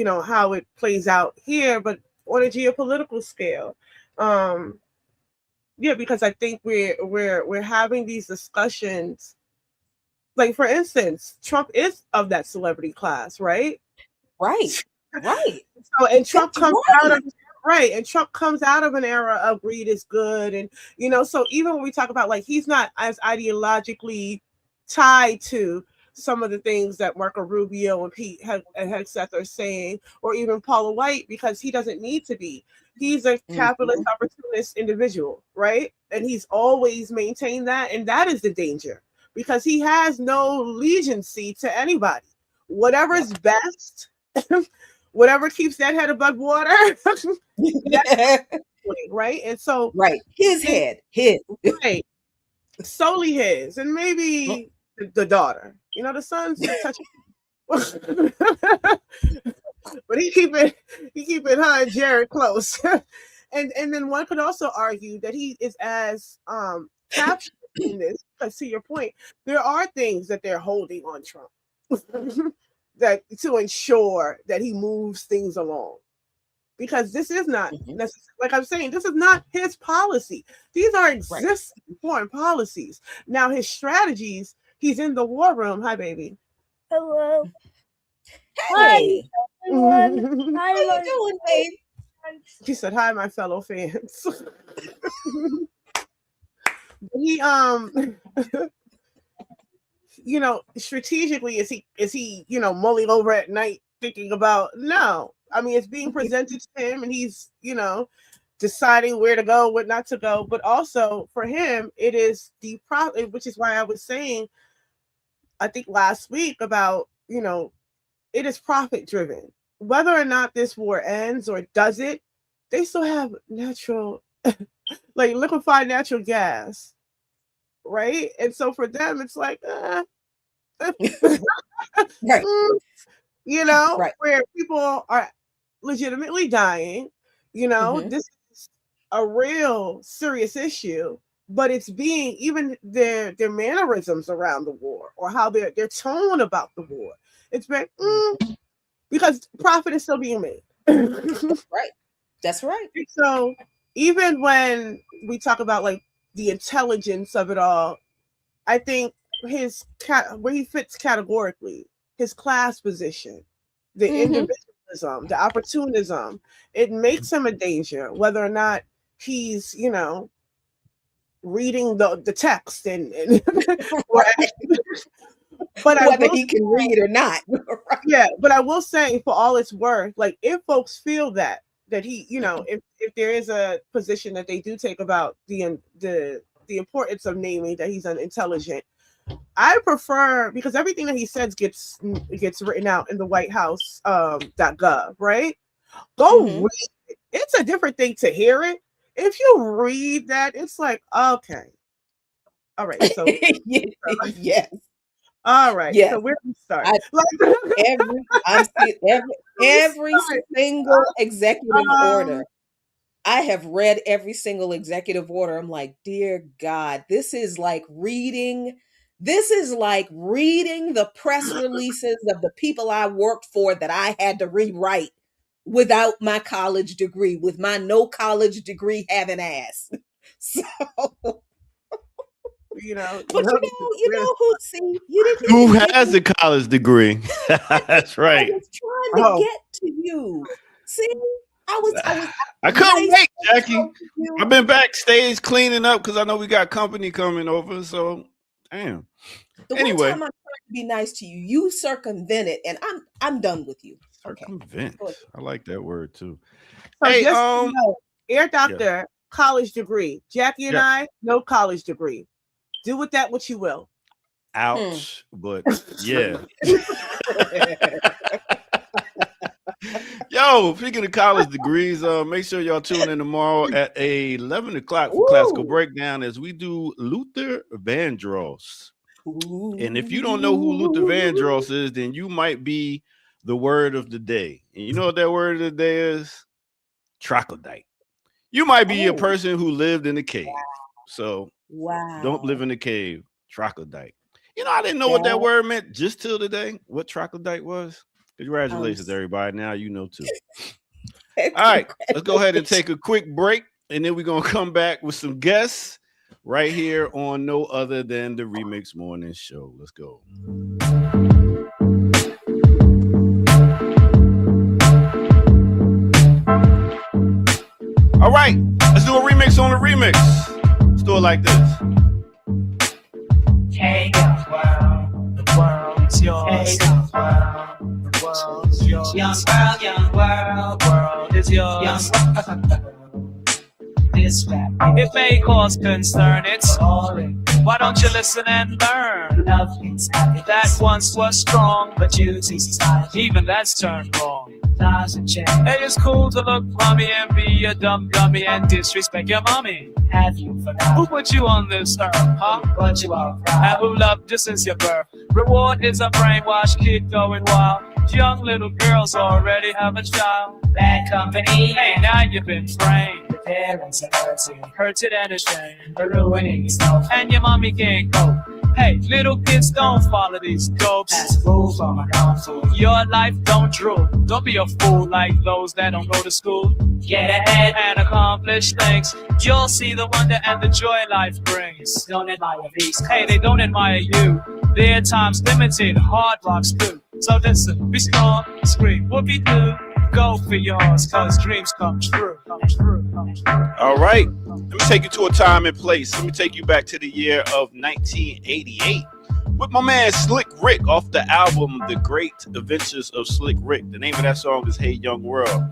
how it plays out here, but on a geopolitical scale. Yeah, because I think we're having these discussions. Like, for instance, Trump is of that celebrity class, right? Right. So, and Trump That's comes right. out of and Trump comes out of an era of greed is good, and so even when we talk about, like, he's not as ideologically tied to some of the things that Marco Rubio and Pete Hegseth are saying, or even Paula White, because he doesn't need to be. He's a capitalist opportunist individual, right? And he's always maintained that, and that is the danger, because he has no allegiancy to anybody. Whatever's best, whatever keeps that head above water, right? And so, right, his right, solely his, and maybe the daughter. The son's touching, but he keeping her and Jared close. and then one could also argue that he is as captured in this, because to your point, there are things that they're holding on Trump that to ensure that he moves things along, because this is not necessarily, like I'm saying, this is not his policy. These are existing foreign policies. Now his strategies, he's in the war room. Hi, baby. Hello. Hey. Hi, How you doing, babe? She said, "Hi, my fellow fans." He strategically, is he mulling over at night thinking about? No, I mean, it's being presented to him, and he's deciding where to go, what not to go. But also for him, it is which is why I was saying, I think last week, about it is profit driven. Whether or not this war ends or does it, they still have natural, like liquefied natural gas, right? And so for them, it's like, Right. Where people are legitimately dying, this is a real serious issue, but it's being, even their mannerisms around the war, or how their tone about the war, it's been because profit is still being made. That's right. So even when we talk about, like, the intelligence of it all, I think where he fits categorically, his class position, the individualism, the opportunism, it makes him a danger, whether or not he's reading the text and but whether he can read or not. Yeah, but I will say, for all it's worth, like, if folks feel that he, if there is a position that they do take about the importance of naming that he's unintelligent, I prefer, because everything that he says gets written out in the White House .gov, right? Go read it. It's a different thing to hear it. If you read that, it's like, okay, all right, so yes. All right, so where do we start? Every single executive order. I have read every single executive order. I'm like, dear God, this is like reading the press releases of the people I worked for that I had to rewrite without my college degree, with my no college degree having ass. So, but you know who? See, who has a college degree? That's right. I was trying to get to you. See, I couldn't nice wait, Jackie. to you. I've been backstage cleaning up because I know we got company coming over. So, damn. The Anyway. one time I'm trying to be nice to you, you circumvented, and I'm done with you. Okay. Circumvent. I like that word too. So Hey, just so you know, Air Doctor, college degree. Jackie and I, no college degree. Do with that what you will. Ouch. But yeah. Yo, speaking of college degrees, make sure y'all tune in tomorrow at 11 o'clock for Classical Breakdown as we do Luther Vandross. And if you don't know who Luther Vandross is, then you might be the word of the day. And you know what that word of the day is? Troglodyte. You might be a person who lived in a cave. So don't live in a cave. Troglodyte. You know, I didn't know what that word meant just till today, what troglodyte was. Congratulations, everybody. Now you know too. All right, let's go ahead and take a quick break, and then we're going to come back with some guests right here on no other than the Remix Morning Show. Let's go. All right, let's do a remix on the remix. Let's do it like this. Hey, world, the world is yours. Hey, world, the world is yours. Young world is yours. This rap, it may cause concern, it's boring. Why don't you listen and learn? That once was strong, but even that's turned wrong. Hey, it's cool to look mommy and be a dumb dummy and disrespect your mommy. Have you forgotten? Who put you on this earth, huh? But you are proud. And who loved you since your birth? Reward is a brainwashed kid going wild. Young little girls already have a child. Bad company. Hey, now you've been framed. The parents are hurted and ashamed. They're ruining yourself. And your mommy can't cope. Hey, little kids, don't follow these dopes. That's rules on my console. Your life don't drool. Don't be a fool like those that don't go to school. Get ahead and accomplish things. You'll see the wonder and the joy life brings. Don't admire these. Hey, they don't admire you. Their time's limited. Hard rocks too. So listen, be strong, scream, whoopee-doo. Go for yours, cause dreams come true. All right, let me take you to a time and place. Let me take you back to the year of 1988 with my man Slick Rick off the album The Great Adventures of Slick Rick. The name of that song is Hey Young World.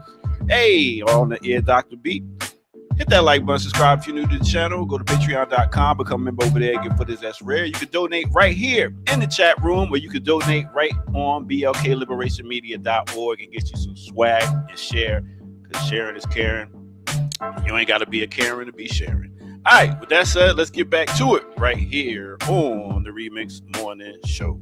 Hey, on the Ear Doctor beat. Hit that like button, subscribe if you're new to the channel. Go to patreon.com, become a member over there, get footage that's rare. You can donate right here in the chat room, or you can donate right on blkliberationmedia.org and get you some swag and share, because sharing is caring. You ain't got to be a Karen to be sharing. All right, with that said, let's get back to it right here on the Remix Morning Show.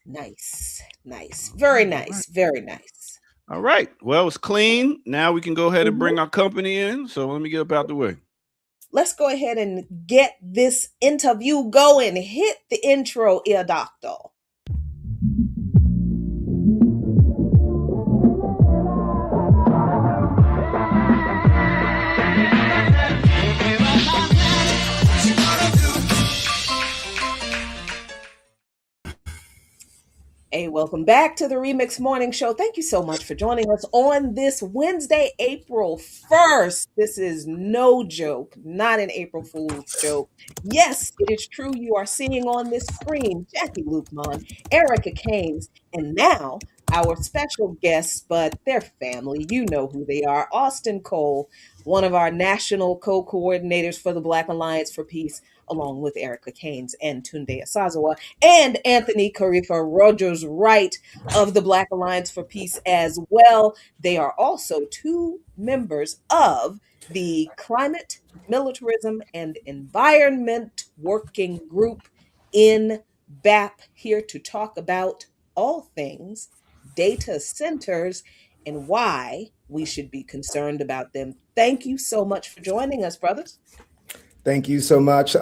Nice. Very nice. Very nice. All right. Well, it's clean. Now we can go ahead and bring our company in. So let me get up out the way. Let's go ahead and get this interview going. Hit the intro, Ear Doctor. Hey, welcome back to the Remix Morning Show. Thank you so much for joining us on this Wednesday, April 1st. This is no joke, not an April Fool's joke. Yes, it is true. You are seeing on this screen Jackie Lukman, Erica Keynes, and now our special guests, but they're family. You know who they are. Austin Cole, one of our national co-coordinators for the Black Alliance for Peace, along with Erica Keynes and Tunde Asazawa, and Anthony Karifa Rogers Wright of the Black Alliance for Peace as well. They are also two members of the Climate, Militarism, and Environment Working Group in BAP, here to talk about all things data centers and why we should be concerned about them. Thank you so much for joining us, brothers. Thank you so much,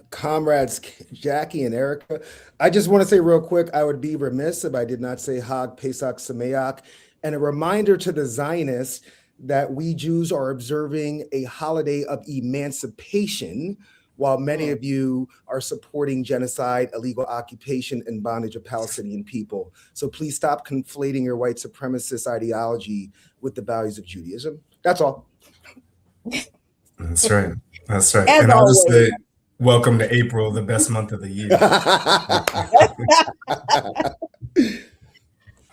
comrades Jackie and Erica. I just want to say real quick, I would be remiss if I did not say Hag Pesach Sameach, and a reminder to the Zionists that we Jews are observing a holiday of emancipation while many of you are supporting genocide, illegal occupation, and bondage of Palestinian people. So please stop conflating your white supremacist ideology with the values of Judaism. That's all. That's right. That's right. As And I'll just always. say, welcome to April, the best month of the year.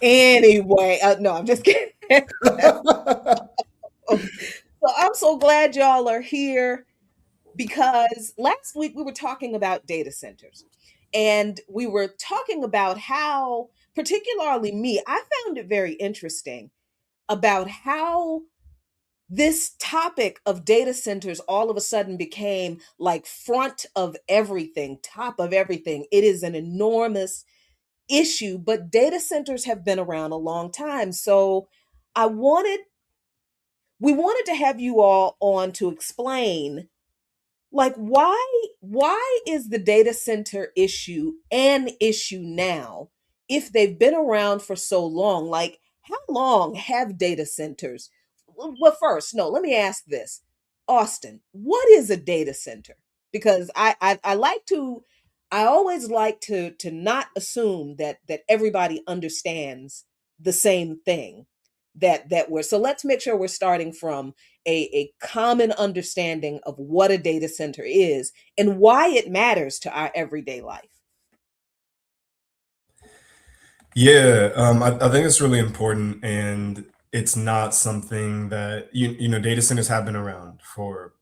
Anyway, no, I'm just kidding. So I'm so glad y'all are here, because last week we were talking about data centers, and we were talking about how, particularly me, I found it very interesting about how this topic of data centers all of a sudden became like front of everything, top of everything. It is an enormous issue, but data centers have been around a long time. So we wanted to have you all on to explain, like, why is the data center issue an issue now if they've been around for so long? Like, how long have data centers? Well, first, no, let me ask this. Austin, what is a data center? Because I always like to not assume that everybody understands the same thing that we're, so let's make sure we're starting from a common understanding of what a data center is and why it matters to our everyday life. Yeah, I think it's really important, and it's not something that data centers have been around for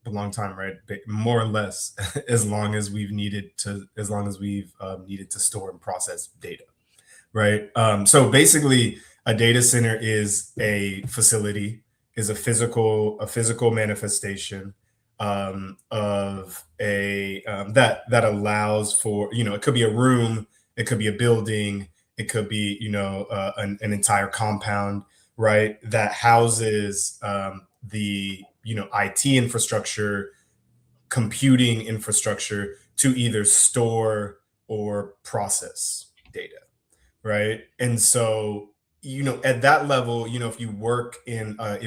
a long time, right? More or less as long as we've needed to store and process data, right? So basically, a data center is a facility, is a physical manifestation of that allows for, it could be a room, it could be a building, it could be an entire compound, right? That houses the IT infrastructure, computing infrastructure to either store or process data, right? And so at that level, if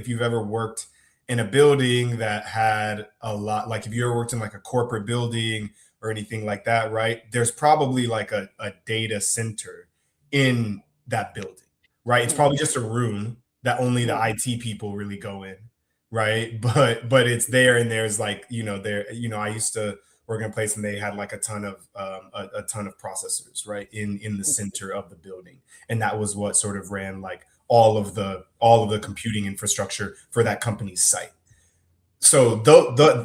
you've ever worked in a building that had a lot, like if you ever worked in like a corporate building or anything like that, right? There's probably like a data center in that building, right? It's probably just a room that only the IT people really go in, right? But it's there, and there's like, I used to work in a place and they had like a ton of processors, right, in the center of the building, and that was what sort of ran like all of the computing infrastructure for that company's site. So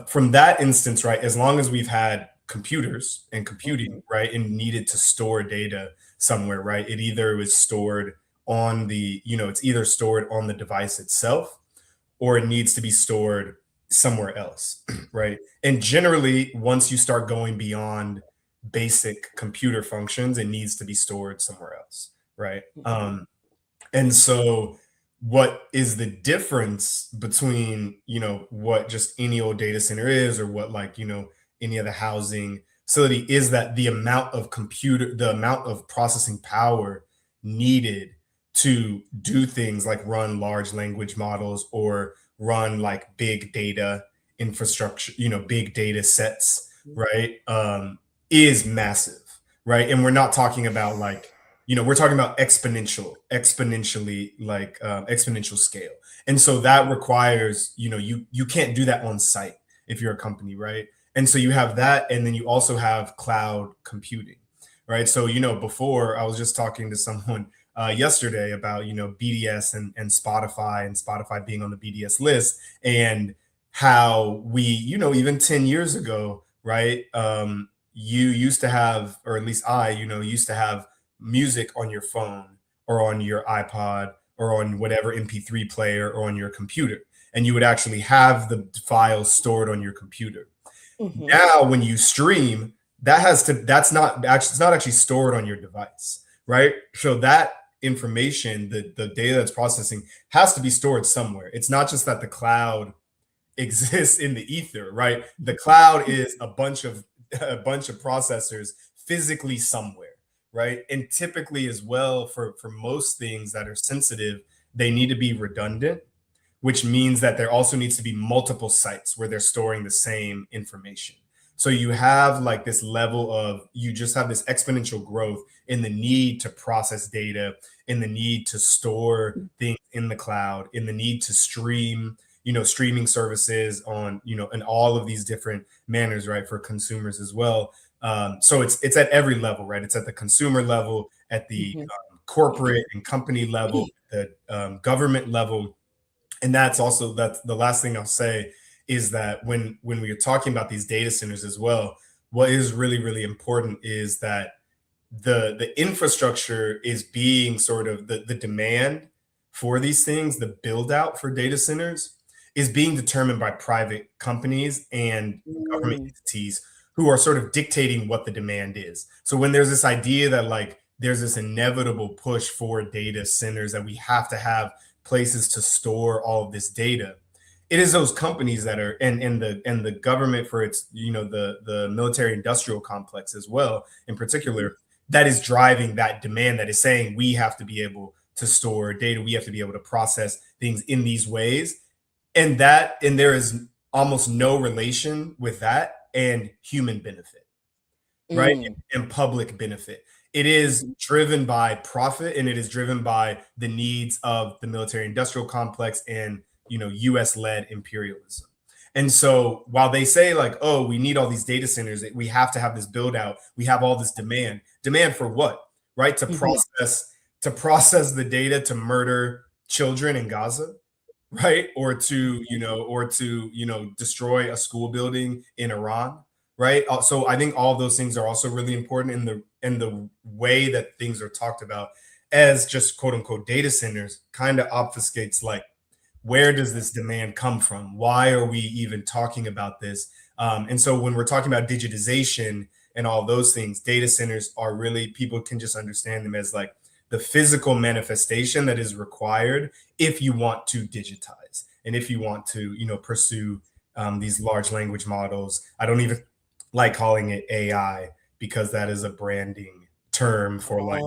from that instance, right, as long as we've had computers and computing, right, and needed to store data somewhere, right, it either was stored on it's either stored on the device itself, or it needs to be stored somewhere else, right? And generally, once you start going beyond basic computer functions, it needs to be stored somewhere else, right? And so what is the difference between, what just any old data center is, or what any other housing facility is, that the amount of processing power needed to do things like run large language models or run like big data infrastructure, big data sets, right, is massive, right? And we're not talking about like, we're talking about exponentially, like exponential scale. And so that requires, you can't do that on site if you're a company, right? And so you have that, and then you also have cloud computing, right? So, before, I was just talking to someone yesterday about, BDS and Spotify being on the BDS list, and how we, even 10 years ago, right? You used to have, or at least I, used to have music on your phone or on your iPod or on whatever MP3 player or on your computer, and you would actually have the files stored on your computer. Now, when you stream, it's not actually stored on your device, right? So that information, the data that's processing, has to be stored somewhere. It's not just that the cloud exists in the ether, right? The cloud is a bunch of processors physically somewhere, right? And typically as well, for most things that are sensitive, they need to be redundant, which means that there also needs to be multiple sites where they're storing the same information. So you have like this level of, you just have this exponential growth in the need to process data, in the need to store things in the cloud, in the need to stream, streaming services on, in all of these different manners, right, for consumers as well. So it's at every level, right? It's at the consumer level, at the corporate and company level, the government level. And that's the last thing I'll say is that when we are talking about these data centers as well, what is really, really important is that the infrastructure is being sort of the demand for these things, the build out for data centers is being determined by private companies and government entities who are sort of dictating what the demand is. So when there's this idea that like there's this inevitable push for data centers, that we have to have places to store all of this data, it is those companies that are and the government for its the military industrial complex as well in particular, that is driving that demand, that is saying we have to be able to store data, we have to be able to process things in these ways, and there is almost no relation with that and human benefit, right? And public benefit. It is driven by profit, and it is driven by the needs of the military industrial complex and US led imperialism. And so while they say like, oh, we need all these data centers, we have to have this build out, we have all this demand for what, right? To process the data to murder children in Gaza, right? Or to destroy a school building in Iran, right? So I think all those things are also really important in the way that things are talked about as just quote unquote data centers kind of obfuscates like, where does this demand come from? Why are we even talking about this? And so when we're talking about digitization and all those things, data centers are really, people can just understand them as like the physical manifestation that is required if you want to digitize and if you want to, pursue these large language models. I don't even like calling it AI because that is a branding term for like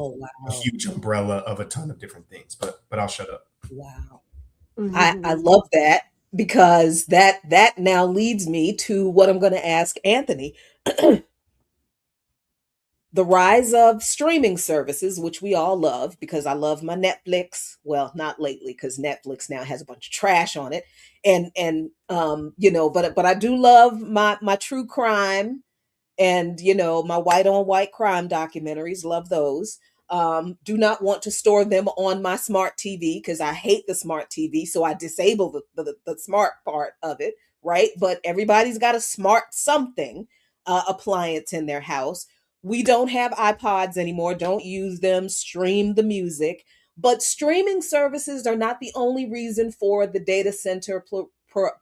a huge umbrella of a ton of different things. But I'll shut up. Wow. I love that, because that now leads me to what I'm going to ask Anthony. The rise of streaming services, which we all love, because I love my Netflix. Well, not lately, because Netflix now has a bunch of trash on it, but I do love my true crime and my white on white crime documentaries. Love those. Do not want to store them on my smart TV because I hate the smart TV, so I disable the smart part of it, right? But everybody's got a smart something appliance in their house. We don't have iPods anymore. Don't use them. Stream the music. But streaming services are not the only reason for the data center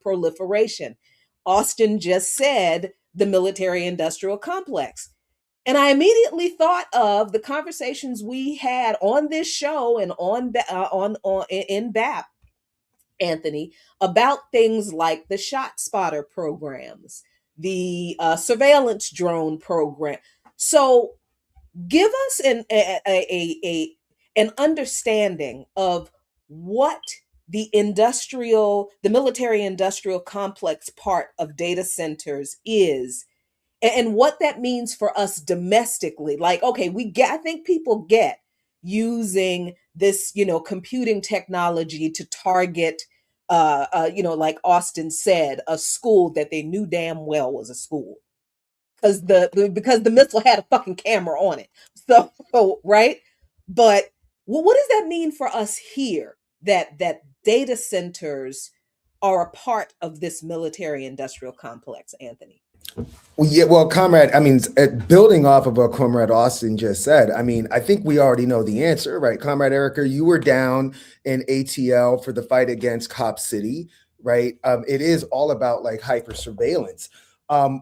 proliferation. Austin just said the military industrial complex. And I immediately thought of the conversations we had on this show and in BAP, Anthony, about things like the shot spotter programs, the surveillance drone program. So give us an understanding of what the military industrial complex part of data centers is, and what that means for us domestically. Like, okay, I think people get using this, computing technology to target, like Austin said, a school that they knew damn well was a school, because the missile had a fucking camera on it. So right. But what does that mean for us here, that data centers are a part of this military industrial complex, Anthony? Well, comrade, building off of what Comrade Austin just said, I think we already know the answer, right? Comrade Erica, you were down in ATL for the fight against Cop City, right? It is all about like hyper surveillance.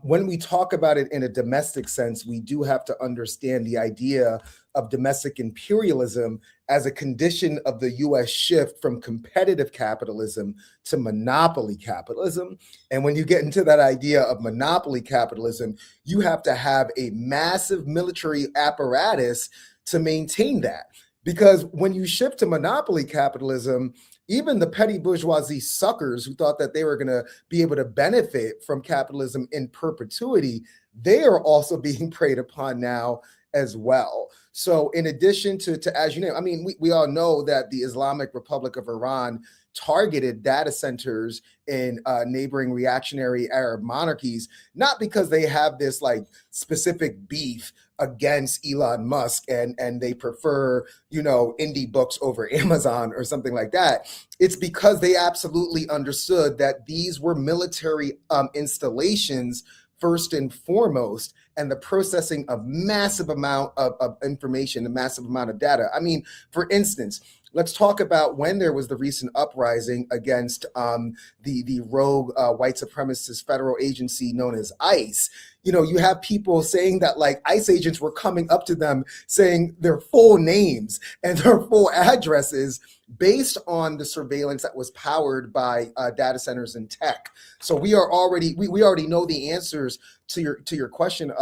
When we talk about it in a domestic sense, we do have to understand the idea of domestic imperialism as a condition of the US shift from competitive capitalism to monopoly capitalism. And when you get into that idea of monopoly capitalism, you have to have a massive military apparatus to maintain that. Because when you shift to monopoly capitalism, even the petty bourgeoisie suckers who thought that they were going to be able to benefit from capitalism in perpetuity, they are also being preyed upon now as well. So in addition to as you know, I mean, we all know that the Islamic Republic of Iran targeted data centers in neighboring reactionary Arab monarchies, not because they have this like specific beef against Elon Musk and they prefer, you know, indie books over Amazon or something like that. It's because they absolutely understood that these were military installations first and foremost, and the processing of massive amount of information, a massive amount of data. I mean, for instance, let's talk about when there was the recent uprising against the rogue white supremacist federal agency known as ICE. You know, you have people saying that like ICE agents were coming up to them saying their full names and their full addresses based on the surveillance that was powered by data centers and tech. So we already know the answers to your question,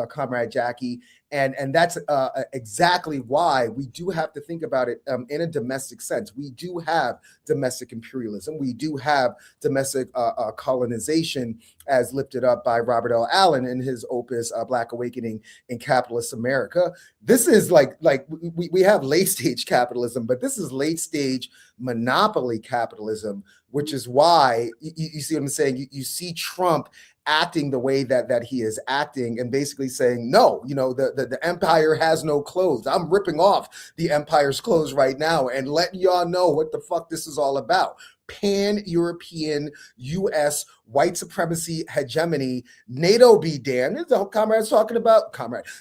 Comrade Jackie, and that's exactly why we do have to think about it in a domestic sense. We do have domestic imperialism. We do have domestic colonization, as lifted up by Robert L. Allen in his opus Black Awakening in Capitalist America. This is like we have late stage capitalism, but this is late stage monopoly capitalism, which is why you see what I'm saying. You see Trump acting the way that he is acting and basically saying, no, you know, the empire has no clothes. I'm ripping off the empire's clothes right now and letting y'all know what the fuck this is all about. Pan-European U.S. white supremacy hegemony, NATO be damned. This is what Comrade's talking about.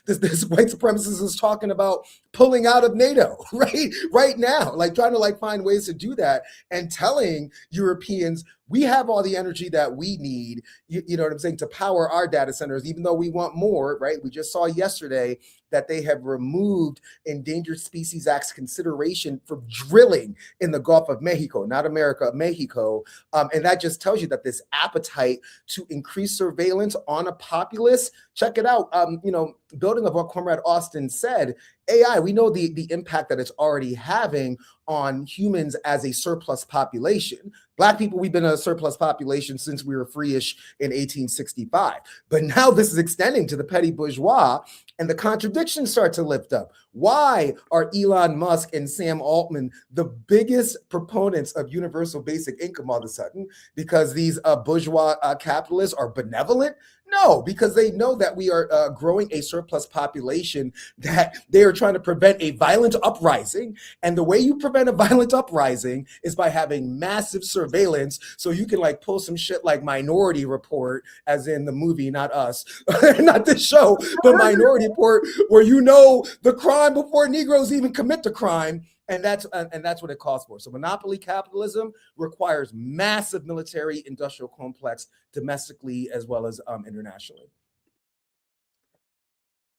This white supremacist is talking about pulling out of NATO, right now, like trying to like find ways to do that and telling Europeans, we have all the energy that we need, you know what I'm saying, to power our data centers, even though we want more, right? We just saw yesterday that they have removed Endangered Species Act's consideration for drilling in the Gulf of Mexico, not America, Mexico. And that just tells you that this appetite to increase surveillance on a populace, check it out, you know, building of what Comrade Austin said, AI, we know the impact that it's already having on humans as a surplus population. Black people, we've been a surplus population since we were free-ish in 1865. But now this is extending to the petty bourgeois, and the contradictions start to lift up. Why are Elon Musk and Sam Altman the biggest proponents of universal basic income all of a sudden? Because these bourgeois capitalists are benevolent? No, because they know that we are growing a surplus population, that they are trying to prevent a violent uprising. And the way you prevent a violent uprising is by having massive surveillance. So you can like pull some shit like Minority Report, as in the movie, not us, not this show, but Minority Report, where you know the crime before Negroes even commit the crime. And that's what it calls for. So monopoly capitalism requires massive military industrial complex domestically as well as internationally.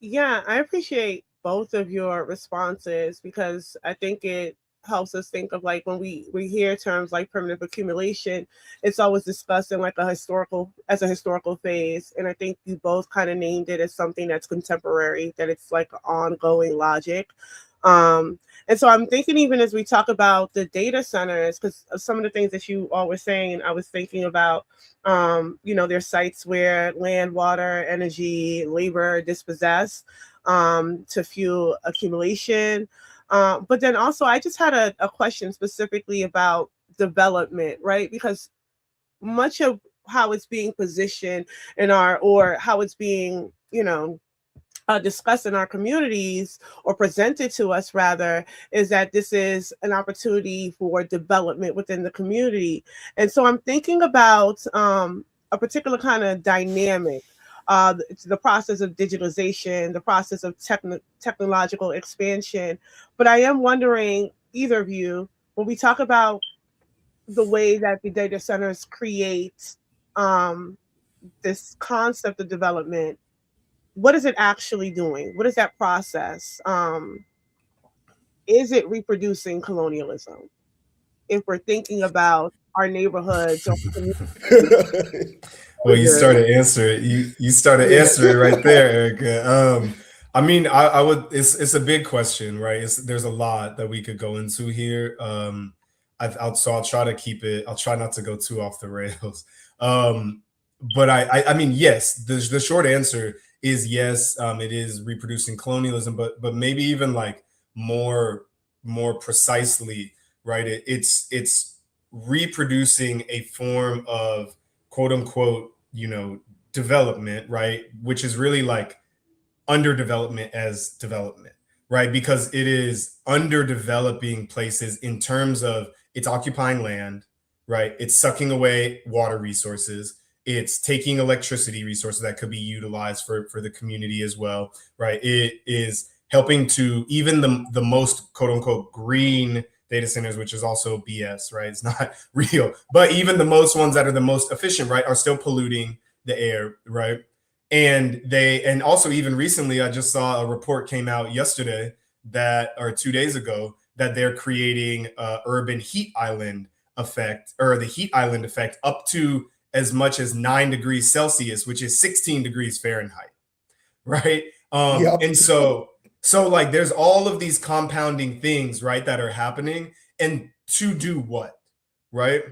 Yeah, I appreciate both of your responses because I think it helps us think of like when we hear terms like primitive accumulation, it's always discussed in like a historical phase. And I think you both kind of named it as something that's contemporary, that it's like ongoing logic. And so I'm thinking, even as we talk about the data centers, because some of the things that you all were saying, I was thinking about, you know, there's sites where land, water, energy, labor are dispossessed to fuel accumulation. But then also, I just had a question specifically about development, right? Because much of how it's being positioned in or how it's being, you know, discussed in our communities, or presented to us rather, is that this is an opportunity for development within the community. And so I'm thinking about a particular kind of dynamic, the process of digitalization, the process of technological expansion. But I am wondering, either of you, when we talk about the way that the data centers create this concept of development, what is it actually doing? What is that process? Is it reproducing colonialism? If we're thinking about our neighborhoods. Well, you started answering. You started answering right there, Erica. I mean, I would. It's a big question, right? There's a lot that we could go into here. I'll try to keep it. I'll try not to go too off the rails. But I mean, yes, the short answer is yes. It is reproducing colonialism, but maybe even like more precisely, right? It's reproducing a form of quote unquote, development, right? Which is really like underdevelopment as development, right? Because it is underdeveloping places in terms of it's occupying land, right? It's sucking away water resources. It's taking electricity resources that could be utilized for the community as well, right? It is helping to even the most quote unquote green data centers, which is also BS, right? It's not real, but even the most ones that are the most efficient, right, are still polluting the air, right? And also even recently, I just saw a report came out yesterday or 2 days ago that they're creating urban heat island effect, or the heat island effect, up to as much as 9 degrees Celsius, which is 16 degrees Fahrenheit, right? Yep. And so like there's all of these compounding things, right, that are happening, and to do what, right?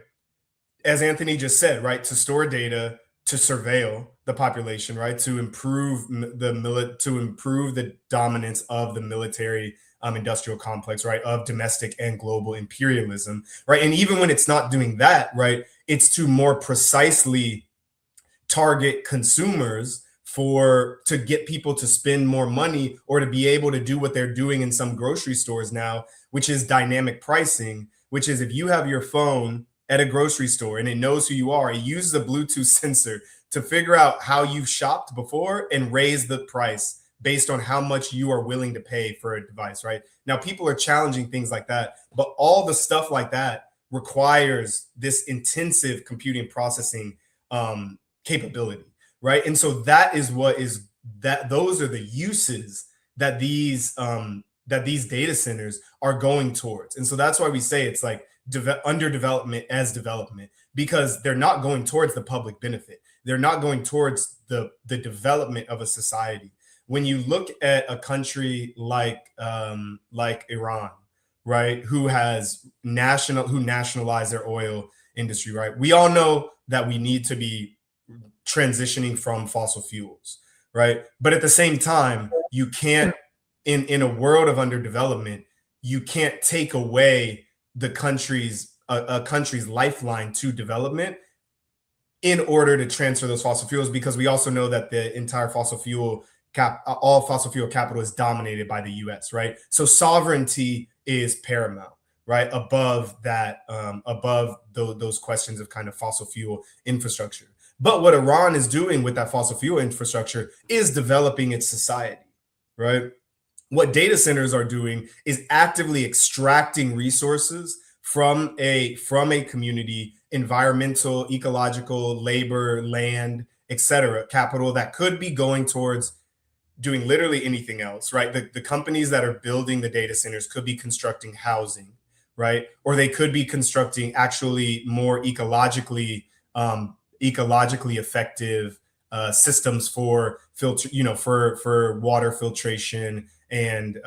As Anthony just said, right, to store data, to surveil the population, right, to improve the dominance of the military industrial complex, right, of domestic and global imperialism, right? And even when it's not doing that, right, it's to more precisely target consumers to get people to spend more money, or to be able to do what they're doing in some grocery stores now, which is dynamic pricing, which is if you have your phone at a grocery store and it knows who you are, it uses a Bluetooth sensor to figure out how you've shopped before and raise the price based on how much you are willing to pay for a device, right? Now, people are challenging things like that, but all the stuff like that requires this intensive computing processing capability, right? And so those are the uses that these data centers are going towards. And so that's why we say it's like underdevelopment as development, because they're not going towards the public benefit. They're not going towards the development of a society. When you look at a country like Iran, right, who nationalized their oil industry, right? We all know that we need to be transitioning from fossil fuels, right? But at the same time, you can't, in a world of underdevelopment, you can't take away a country's lifeline to development in order to transfer those fossil fuels, because we also know that the entire all fossil fuel capital is dominated by the US, right? So sovereignty is paramount, right? Above that, above those questions of kind of fossil fuel infrastructure. But what Iran is doing with that fossil fuel infrastructure is developing its society, right? What data centers are doing is actively extracting resources from a community, environmental, ecological, labor, land, etc., capital that could be going towards doing literally anything else, right? The companies that are building the data centers could be constructing housing, right? Or they could be constructing actually more ecologically effective systems for for water filtration and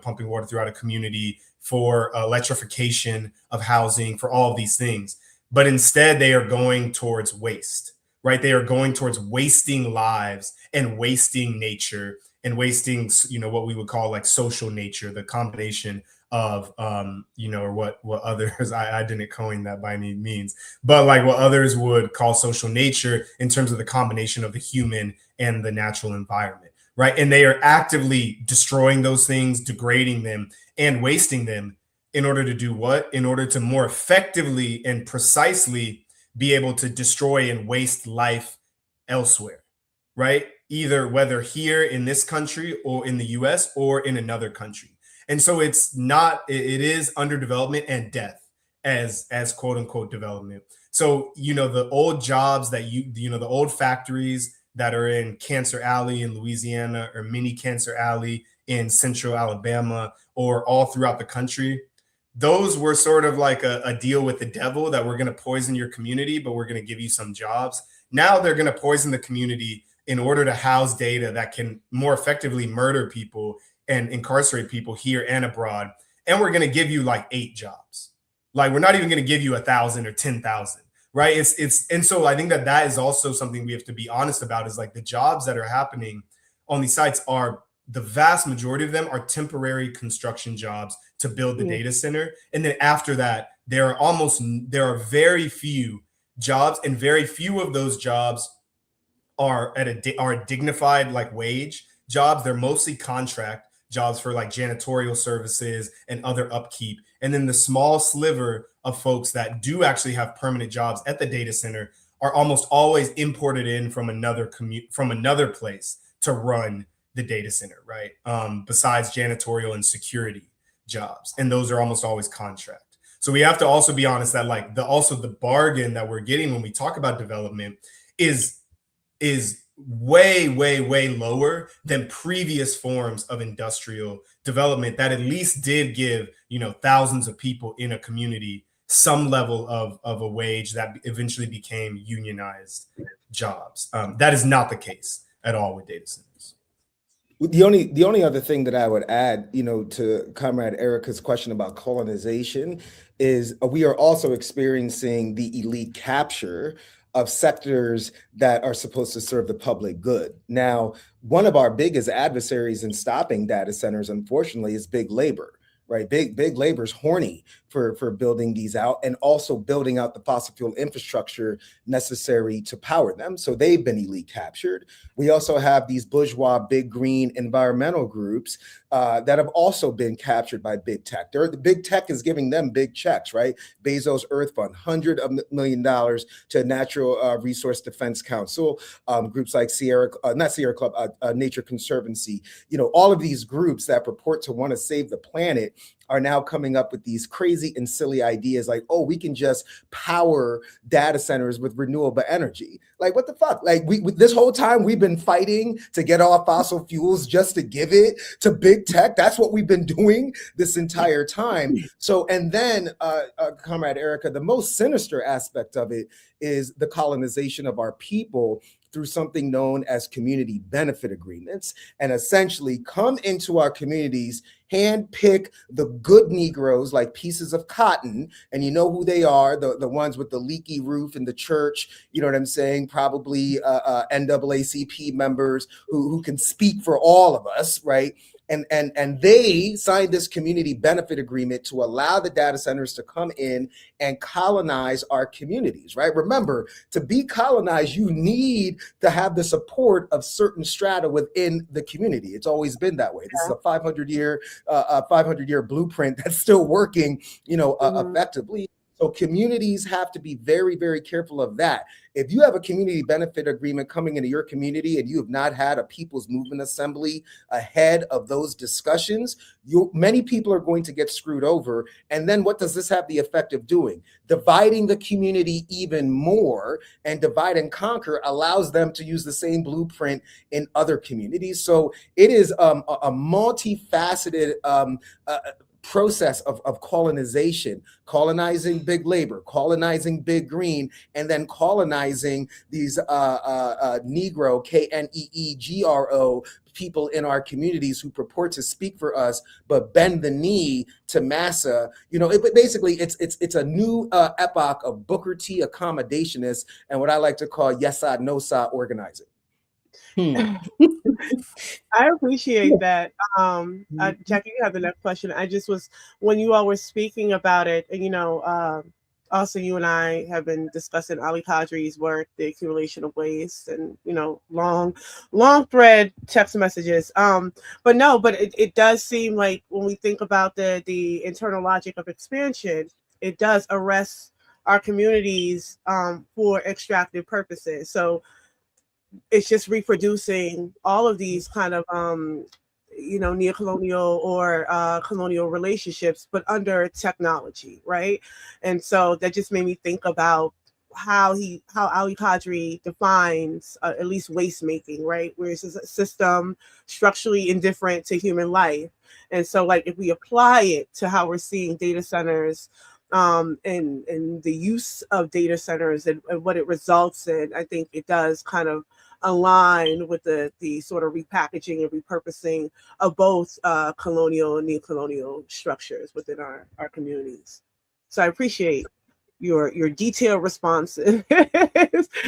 pumping water throughout a community, for electrification of housing, for all of these things. But instead, they are going towards waste, right? They are going towards wasting lives and wasting nature and wasting, what we would call like social nature, the combination of, or what others, I didn't coin that by any means, but like what others would call social nature in terms of the combination of the human and the natural environment, right? And they are actively destroying those things, degrading them, and wasting them in order to do what? In order to more effectively and precisely be able to destroy and waste life elsewhere, right? Either whether here in this country or in the US or in another country. And so it is underdevelopment and death as quote unquote development. So, the old jobs that the old factories that are in Cancer Alley in Louisiana or Mini Cancer Alley in Central Alabama or all throughout the country, those were sort of like a deal with the devil that we're going to poison your community, but we're going to give you some jobs. Now they're going to poison the community in order to house data that can more effectively murder people and incarcerate people here and abroad. And we're going to give you like 8 jobs, Like, we're not even going to give you 1,000 or 10,000, right? And so I think that is also something we have to be honest about, is like the jobs that are happening on these sites are, the vast majority of them are temporary construction jobs to build the data center. And then after that, there are very few jobs, and very few of those jobs are a dignified like wage jobs. They're mostly contract jobs for like janitorial services and other upkeep. And then the small sliver of folks that do actually have permanent jobs at the data center are almost always imported in from another place to run the data center, right? Besides janitorial and security jobs. And those are almost always contract. So we have to also be honest that like the bargain that we're getting when we talk about development is way, way, way lower than previous forms of industrial development that at least did give, thousands of people in a community some level of a wage that eventually became unionized jobs. That is not the case at all with data centers. The only other thing that I would add, to Comrade Erica's question about colonization, is we are also experiencing the elite capture of sectors that are supposed to serve the public good. Now, one of our biggest adversaries in stopping data centers, unfortunately, is big labor. Right, big labor's horny for building these out, and also building out the fossil fuel infrastructure necessary to power them. So they've been elite captured. We also have these bourgeois, big green environmental groups that have also been captured by big tech. The big tech is giving them big checks, right? Bezos Earth Fund, $100 million to Natural Resource Defense Council, groups like Nature Conservancy. All of these groups that purport to want to save the planet are now coming up with these crazy and silly ideas like, oh, we can just power data centers with renewable energy. Like, what the fuck? Like, we this whole time we've been fighting to get off fossil fuels just to give it to big tech. That's what we've been doing this entire time. So, and then, Comrade Erica, the most sinister aspect of it is the colonization of our people through something known as community benefit agreements, and essentially come into our communities, handpick the good Negroes like pieces of cotton, and you know who they are, the ones with the leaky roof in the church, you know what I'm saying, probably NAACP members who can speak for all of us, right? And they signed this community benefit agreement to allow the data centers to come in and colonize our communities, right? Remember, to be colonized, you need to have the support of certain strata within the community. It's always been that way. This is a 500-year blueprint that's still working, effectively. So communities have to be very, very careful of that. If you have a community benefit agreement coming into your community and you have not had a people's movement assembly ahead of those discussions, many people are going to get screwed over. And then what does this have the effect of doing? Dividing the community even more, and divide and conquer allows them to use the same blueprint in other communities. So it is a multifaceted process of colonization, colonizing big labor, colonizing big green, and then colonizing these Negro, KNEEGRO, people in our communities who purport to speak for us, but bend the knee to massa. It's a new epoch of Booker T accommodationist and what I like to call yes-side, no-side organizing. I appreciate that. Jackie, you have the next question. When you all were speaking about it, also you and I have been discussing Ali Kadri's work, the accumulation of waste, and long thread text messages. But it does seem like when we think about the internal logic of expansion, it does arrest our communities for extractive purposes. So it's just reproducing all of these kind of neocolonial or colonial relationships, but under technology, right? And so that just made me think about how Ali Kadri defines at least waste making, right? Where it's a system structurally indifferent to human life. And so like if we apply it to how we're seeing data centers and the use of data centers and what it results in, I think it does kind of align with the sort of repackaging and repurposing of both colonial and neo-colonial structures within our communities. So I appreciate your detailed responses.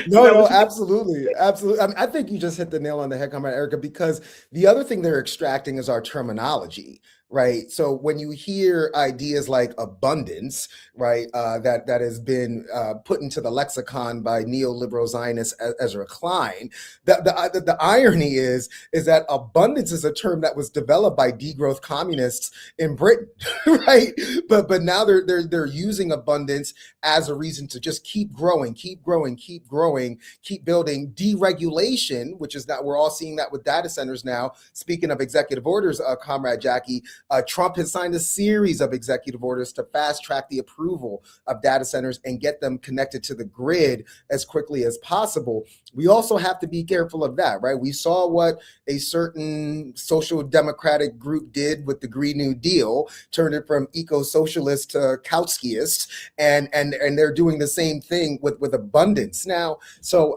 No, absolutely. Absolutely. I mean, I think you just hit the nail on the head, Comrade Erica, because the other thing they're extracting is our terminology, right? So when you hear ideas like abundance, right, that has been put into the lexicon by neoliberal Zionists Ezra Klein, the irony is that abundance is a term that was developed by degrowth communists in Britain, right? But now they're using abundance as a reason to just keep growing, keep building. Deregulation, which is that we're all seeing that with data centers now. Speaking of executive orders, Comrade Jackie, Trump has signed a series of executive orders to fast track the approval of data centers and get them connected to the grid as quickly as possible. We also have to be careful of that, right? We saw what a certain social democratic group did with the Green New Deal, turned it from eco-socialist to Kautskyist, and they're doing the same thing with abundance now. So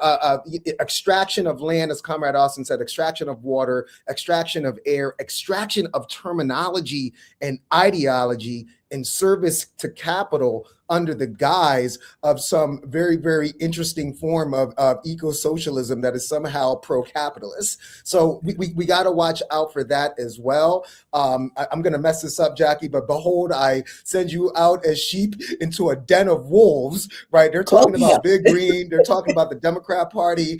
extraction of land, as Comrade Austin said, extraction of water, extraction of air, extraction of terminology and ideology in service to capital under the guise of some very, very interesting form of eco-socialism that is somehow pro-capitalist. So we got to watch out for that as well. I'm going to mess this up, Jackie, but behold, I send you out as sheep into a den of wolves, right? They're talking about Big Green. They're talking about the Democrat Party.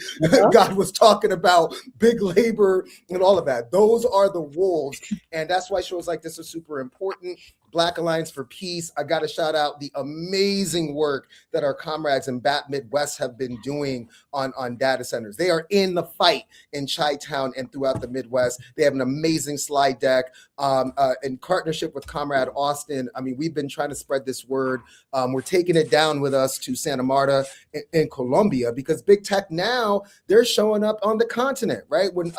God was talking about big labor and all of that. Those are the wolves. And that's why shows like this are super important. Black Alliance for Peace. I got to shout out the amazing work that our comrades in BAT Midwest have been doing on data centers. They are in the fight in Chi-Town and throughout the Midwest. They have an amazing slide deck in partnership with Comrade Austin. I mean, we've been trying to spread this word. We're taking it down with us to Santa Marta in Colombia, because big tech now, they're showing up on the continent, right? When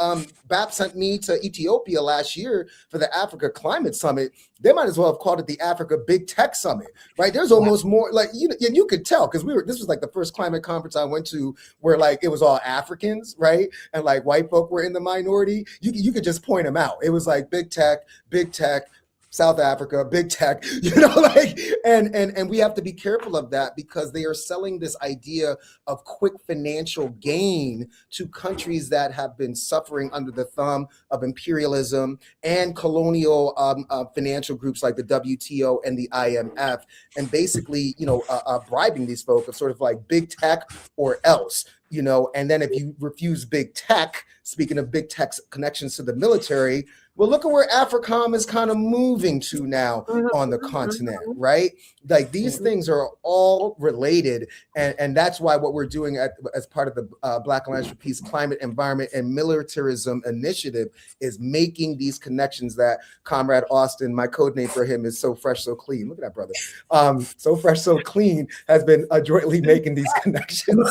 BAP sent me to Ethiopia last year for the Africa Climate Summit, they might as well have called it the Africa Big Tech Summit, right? There's almost more like, and you could tell, because this was like the first climate conference I went to where like it was all Africans, right? And like white folk were in the minority. You could just point them out. It was like big tech, South Africa, big tech, like, and we have to be careful of that, because they are selling this idea of quick financial gain to countries that have been suffering under the thumb of imperialism and colonial financial groups like the WTO and the IMF, and basically, bribing these folks of sort of like big tech or else. And then if you refuse big tech, speaking of big tech's connections to the military, well, look at where AFRICOM is kind of moving to now on the continent, right? Like these things are all related. And that's why what we're doing as part of the Black Alliance for Peace Climate, Environment, and Militarism Initiative is making these connections that Comrade Austin, my code name for him is So Fresh, So Clean. Look at that, brother. So Fresh, So Clean has been adroitly making these connections.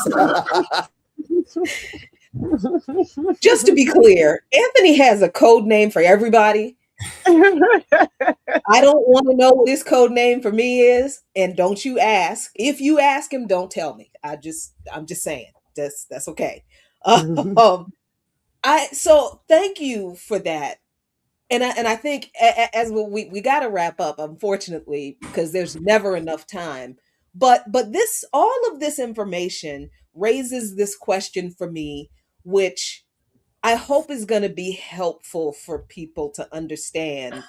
Just to be clear, Anthony has a code name for everybody. I don't want to know what his code name for me is, and don't you ask. If you ask him, don't tell me. I'm just saying that's okay. So thank you for that, and I think as we got to wrap up, unfortunately, because there's never enough time. But all of this information raises this question for me, which I hope is going to be helpful for people to understand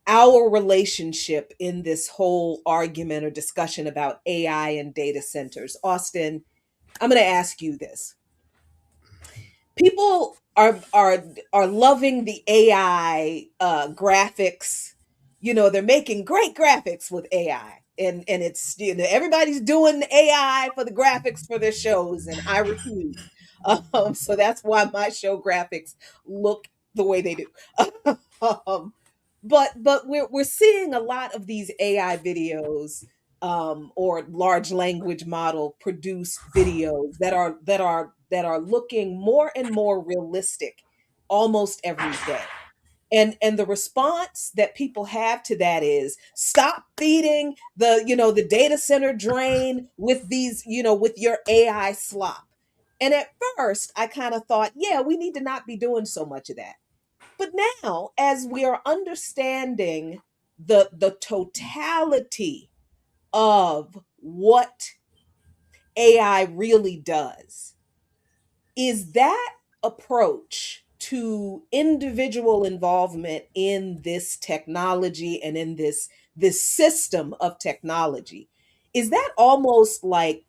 our relationship in this whole argument or discussion about AI and data centers. Austin, I'm going to ask you this. People are loving the AI graphics. They're making great graphics with AI. And it's, everybody's doing AI for the graphics for their shows, and I refuse. So that's why my show graphics look the way they do. But we're seeing a lot of these AI videos or large language model produced videos that are looking more and more realistic almost every day. And the response that people have to that is stop feeding the data center drain with these, with your AI slop. And at first I kind of thought, yeah, we need to not be doing so much of that. But now, as we are understanding the totality of what AI really does is that approach to individual involvement in this technology and in this system of technology, is that almost like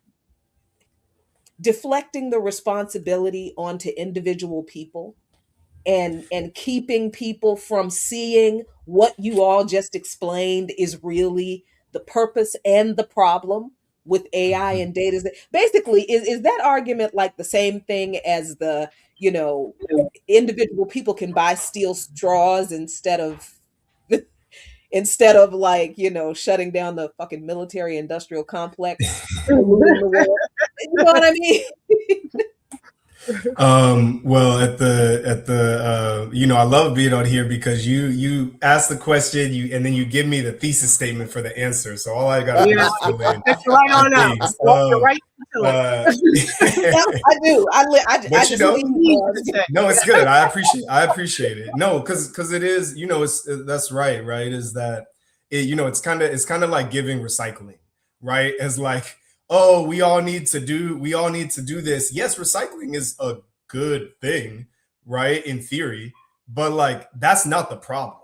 deflecting the responsibility onto individual people and keeping people from seeing what you all just explained is really the purpose and the problem with AI and data? Basically, is that argument like the same thing as the, individual people can buy steel straws instead of like, shutting down the fucking military industrial complex, polluting the world? You know what I mean? Well, I love being on here because you ask the question, and then you give me the thesis statement for the answer. So all I got to do is fill in. That's right on out. Walk right into it. Yeah, I do. I But just no, it's good. I appreciate it. No, because it is, that's right. Is that it's kind of like giving recycling, right? As like, oh, we all need to do this. Yes, recycling is a good thing, right? In theory, but like that's not the problem,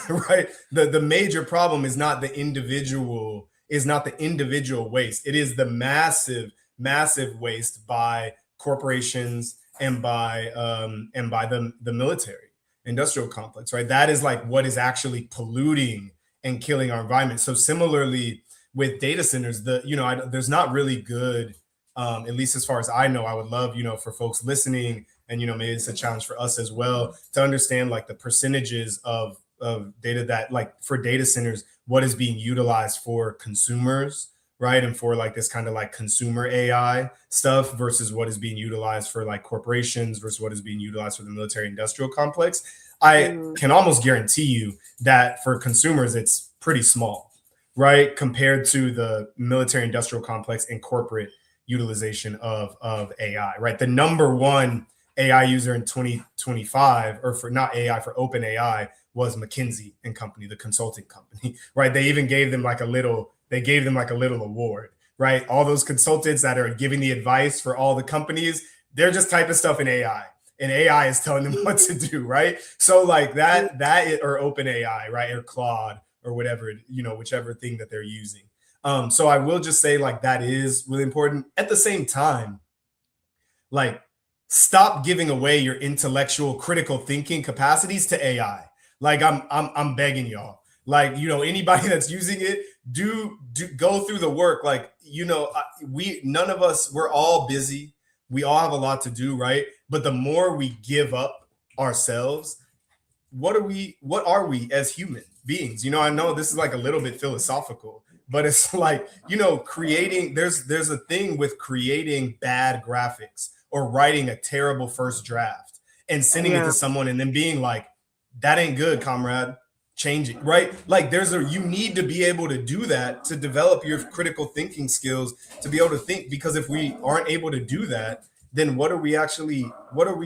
right? The major problem is not the individual waste. It is the massive waste by corporations and by the military industrial complex, right? That is like what is actually polluting and killing our environment. So similarly, with data centers, there's not really good, at least as far as I know. I would love, for folks listening, and maybe it's a challenge for us as well to understand like the percentages of data that, like, for data centers, what is being utilized for consumers, right, and for like this kind of like consumer AI stuff versus what is being utilized for like corporations versus what is being utilized for the military industrial complex. I can almost guarantee you that for consumers, it's pretty small, right, compared to the military industrial complex and corporate utilization of AI, right? The number one AI user in 2025, or for not AI, for open AI, was McKinsey and Company, the consulting company, right? They even gave them like a little award, right? All those consultants that are giving the advice for all the companies, they're just typing stuff in AI. And AI is telling them what to do, right? So like that or open AI, right? Or Claude, or whatever, whichever thing that they're using. So I will just say like that is really important. At the same time, like stop giving away your intellectual critical thinking capacities to AI. Like I'm begging y'all. Like, anybody that's using it, do go through the work. Like, none of us, we're all busy. We all have a lot to do, right? But the more we give up ourselves, what are we as human beings? I know this is like a little bit philosophical, but it's like, creating, there's a thing with creating bad graphics or writing a terrible first draft and sending it to someone and then being like, that ain't good, comrade, change it, right? Like you need to be able to do that to develop your critical thinking skills, to be able to think, because if we aren't able to do that, then what are we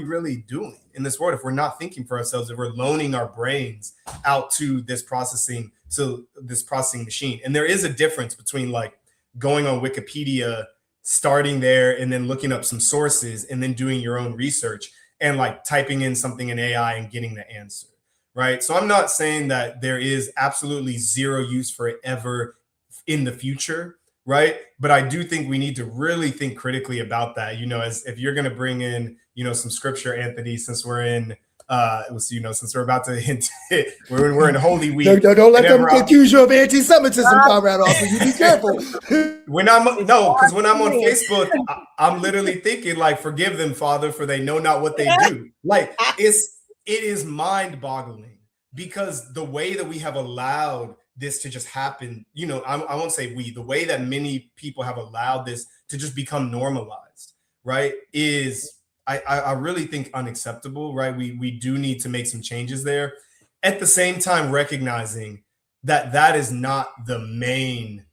really doing in this world if we're not thinking for ourselves, if we're loaning our brains out to this processing machine? And there is a difference between like going on Wikipedia, starting there, and then looking up some sources and then doing your own research and like typing in something in AI and getting the answer, right? So I'm not saying that there is absolutely zero use for it ever in the future, right? But I do think we need to really think critically about that, as if you're going to bring in, some scripture, Anthony, since we're in, since we're about to hint, we're in Holy Week. Don't let them accuse you of anti-Semitism, Comrade Officer. You be careful. Because when I'm on Facebook, I'm literally thinking like, forgive them, Father, for they know not what they do. Like it is mind-boggling, because the way that we have allowed this to just happen, I won't say the way that many people have allowed this to just become normalized, right, is I really think unacceptable, right? We do need to make some changes there. At the same time, recognizing that is not the main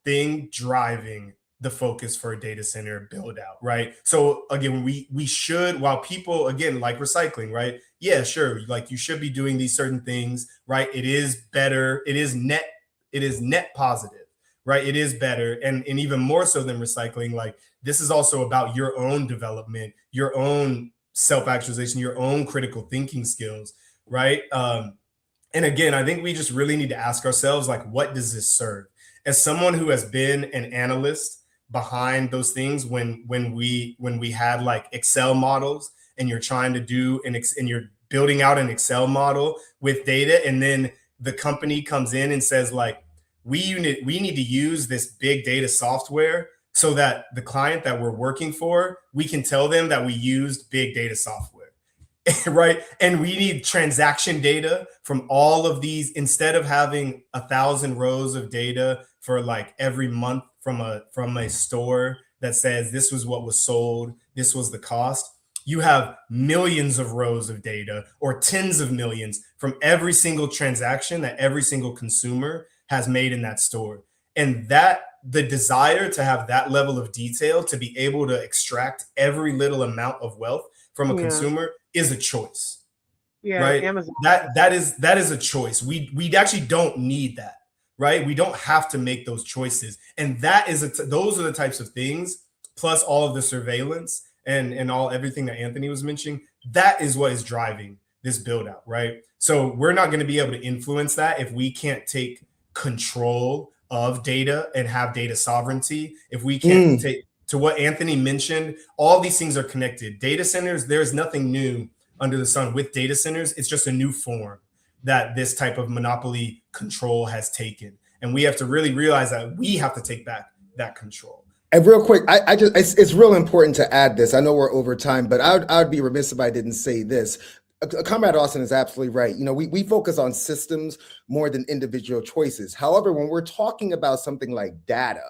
thing driving the focus for a data center build out, right? So again, we should, while people, again, like recycling, right? Yeah, sure. Like you should be doing these certain things, right? It is better. It is net positive, right? It is better, and even more so than recycling. Like, this is also about your own development, your own self-actualization, your own critical thinking skills, right? And again, I think we just really need to ask ourselves, like, what does this serve? As someone who has been an analyst behind those things, when we had like Excel models, and you're trying to do and you're building out an Excel model with data, and then the company comes in and says, like, we need to use this big data software so that the client that we're working for, we can tell them that we used big data software. Right. And we need transaction data from all of these, instead of having 1,000 rows of data for like every month from a store that says this was what was sold, this was the cost. You have millions of rows of data, or tens of millions, from every single transaction that every single consumer has made in that store. And that the desire to have that level of detail, to be able to extract every little amount of wealth from a consumer, is a choice. Yeah, right? Amazon. That is a choice. We actually don't need that, right? We don't have to make those choices. And that is those are the types of things, plus all of the surveillance and everything that Anthony was mentioning. That is what is driving this build out, right? So we're not going to be able to influence that if we can't take control of data and have data sovereignty. If we can't take, to what Anthony mentioned, all these things are connected. Data centers, there's nothing new under the sun with data centers. It's just a new form that this type of monopoly control has taken. And we have to really realize that we have to take back that control. And real quick, it's real important to add this. I know we're over time, but I would be remiss if I didn't say this. Comrade Austin is absolutely right. You know, we focus on systems more than individual choices. However, when we're talking about something like data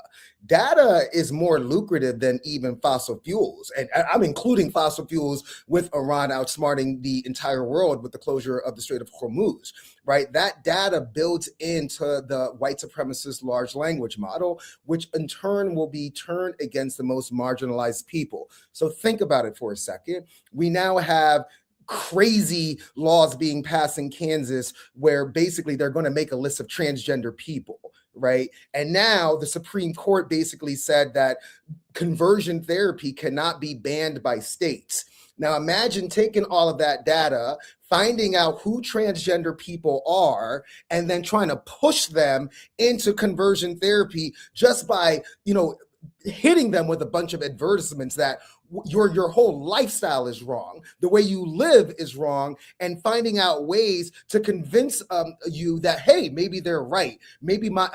is more lucrative than even fossil fuels. And I'm including fossil fuels with Iran outsmarting the entire world with the closure of the Strait of Hormuz, right? That data builds into the white supremacist large language model, which in turn will be turned against the most marginalized people. So think about it for a second. We now have crazy laws being passed in Kansas where basically they're going to make a list of transgender people, right? And now the Supreme Court basically said that conversion therapy cannot be banned by states. Now imagine taking all of that data, finding out who transgender people are, and then trying to push them into conversion therapy just by, hitting them with a bunch of advertisements that your whole lifestyle is wrong, the way you live is wrong, and finding out ways to convince you that, hey, maybe they're right, maybe my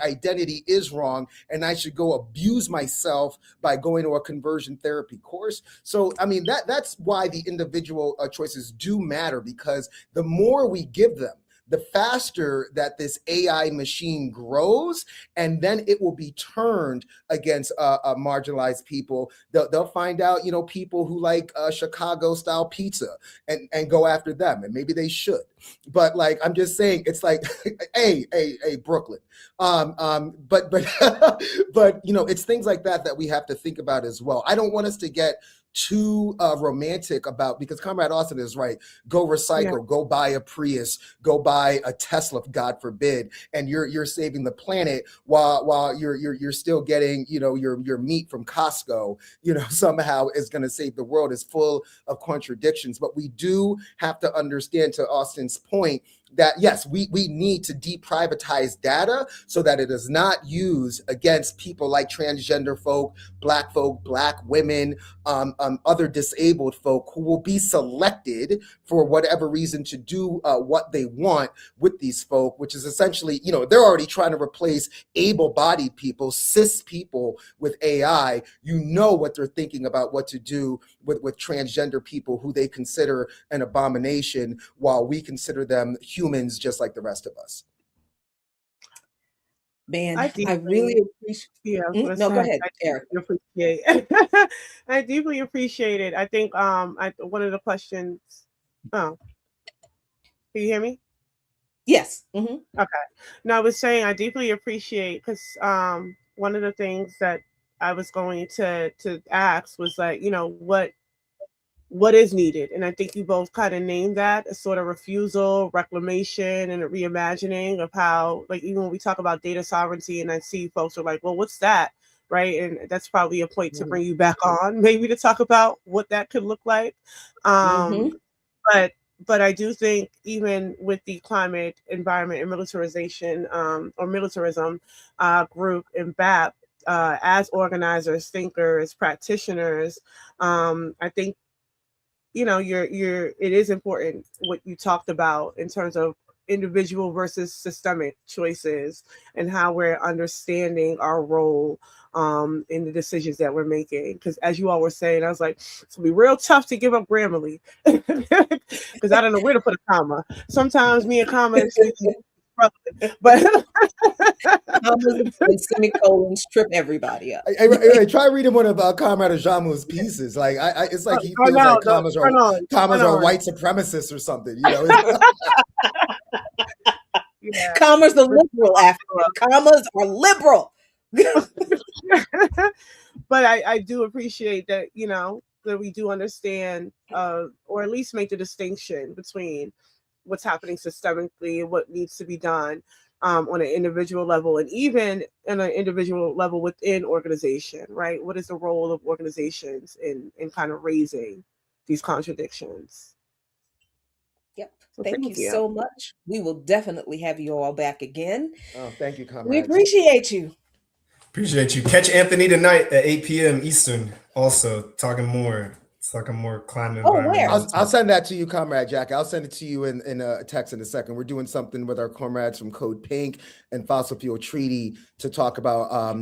identity is wrong, and I should go abuse myself by going to a conversion therapy course. So, I mean, that's why the individual choices do matter, because the more we give them, the faster that this AI machine grows, and then it will be turned against marginalized people. They'll find out, people who like Chicago-style pizza and go after them, and maybe they should. But like, I'm just saying, it's like, hey, Brooklyn. But it's things like that we have to think about as well. I don't want us to get too romantic about, because Comrade Austin is right. Go recycle, go buy a Prius, go buy a Tesla, God forbid, and you're saving the planet while you're still getting your meat from Costco. Somehow is going to save the world. Is full of contradictions. But we do have to understand, to Austin's point, that yes, we need to deprivatize data so that it is not used against people like transgender folk, black women, other disabled folk who will be selected for whatever reason to do what they want with these folk, which is essentially, they're already trying to replace able-bodied people, cis people with AI. What they're thinking about what to do with transgender people who they consider an abomination, while we consider them humans just like the rest of us. Man, I really appreciate. No, go ahead, Eric. I deeply appreciate it. I think one of the questions. Oh, can you hear me? Yes. Mm-hmm. Okay. No, I was saying I deeply appreciate, because one of the things that I was going to ask was like, what is needed. And I think you both kind of named that, a sort of refusal, reclamation, and a reimagining of how, like, even when we talk about data sovereignty, and I see folks are like, well, what's that? Right. And that's probably a point to bring you back on, maybe to talk about what that could look like. But I do think even with the climate, environment, and militarization or militarism group in BAP, as organizers, thinkers, practitioners, I think it is important what you talked about in terms of individual versus systemic choices and how we're understanding our role in the decisions that we're making. Because as you all were saying, I was like, it's gonna be real tough to give up Grammarly because I don't know where to put a comma. Sometimes me and commas, but Commas and semicolons trip everybody up. I try reading one of Comrade Ajamu's pieces. Like, it's like he feels like commas are white supremacists or something. You know, yeah. Commas are liberal after all. Commas are liberal. But I do appreciate that, that we do understand or at least make the distinction between what's happening systemically and what needs to be done on an individual level, and even on an individual level within organization, right? What is the role of organizations in kind of raising these contradictions? Yep. So thank you so much. We will definitely have you all back again. Oh, thank you, comrades. We appreciate you. Appreciate you. Catch Anthony tonight at 8 p.m. Eastern. Also talking more climate environment. Where? I'll send that to you, Comrade Jack. I'll send it to you in a text in a second. We're doing something with our comrades from Code Pink and Fossil Fuel Treaty to talk about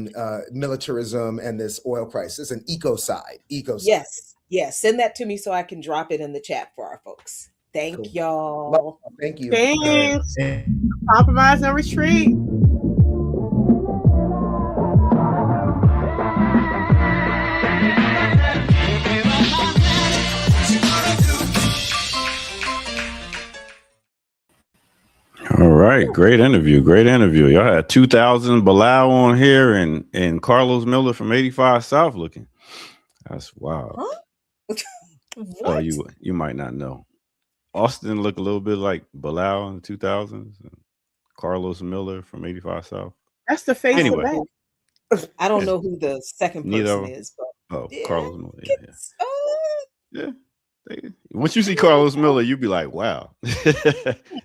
militarism and this oil crisis and ecocide. Yes. Send that to me so I can drop it in the chat for our folks. Thank y'all. Thank you. Thanks. Compromise and retreat. All right, great interview. Y'all had 2000 Bilal on here and Carlos Miller from 85 South looking. That's wild. Huh? Oh, you might not know. Austin looked a little bit like Bilal in the 2000s. And Carlos Miller from 85 South. That's the face anyway. of that. I don't know who the second person is, but Carlos Miller. Yeah. Once you see Carlos Miller, you'll be like, wow.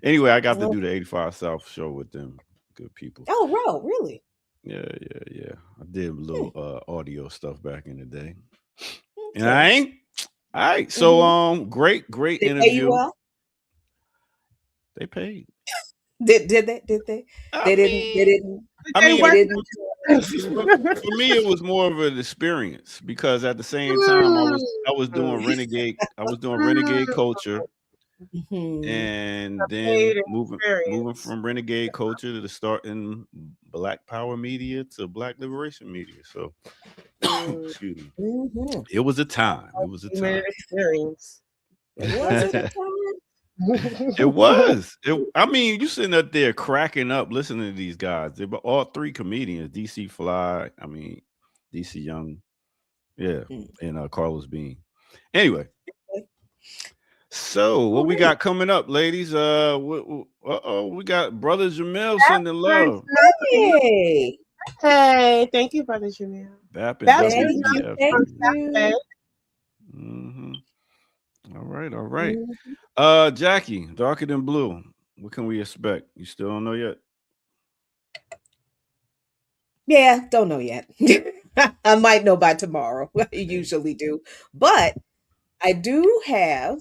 Anyway, I got to do the 85 South show with them. Good people. Oh, wow, really? Yeah. I did a little audio stuff back in the day. Okay. And all right. So great they interview. Pay you well? They paid. Did they? They didn't. For me, it was more of an experience because at the same time I was doing renegade. I was doing renegade culture, and then moving from renegade culture to starting Black Power Media to Black Liberation Media. So, excuse me. It was a time. It was a time. Experience. It was. I mean, you sitting up there cracking up listening to these guys. They were all three comedians: DC Fly, DC Young, and Carlos Bean. Anyway, so what we got coming up, ladies? We got Brother Jamil sending love. Hey, thank you, Brother Jamil. Thank you. All right. Jackie, Darker Than Blue. What can we expect? You still don't know yet? Yeah, don't know yet. I might know by tomorrow. I usually do. But I do have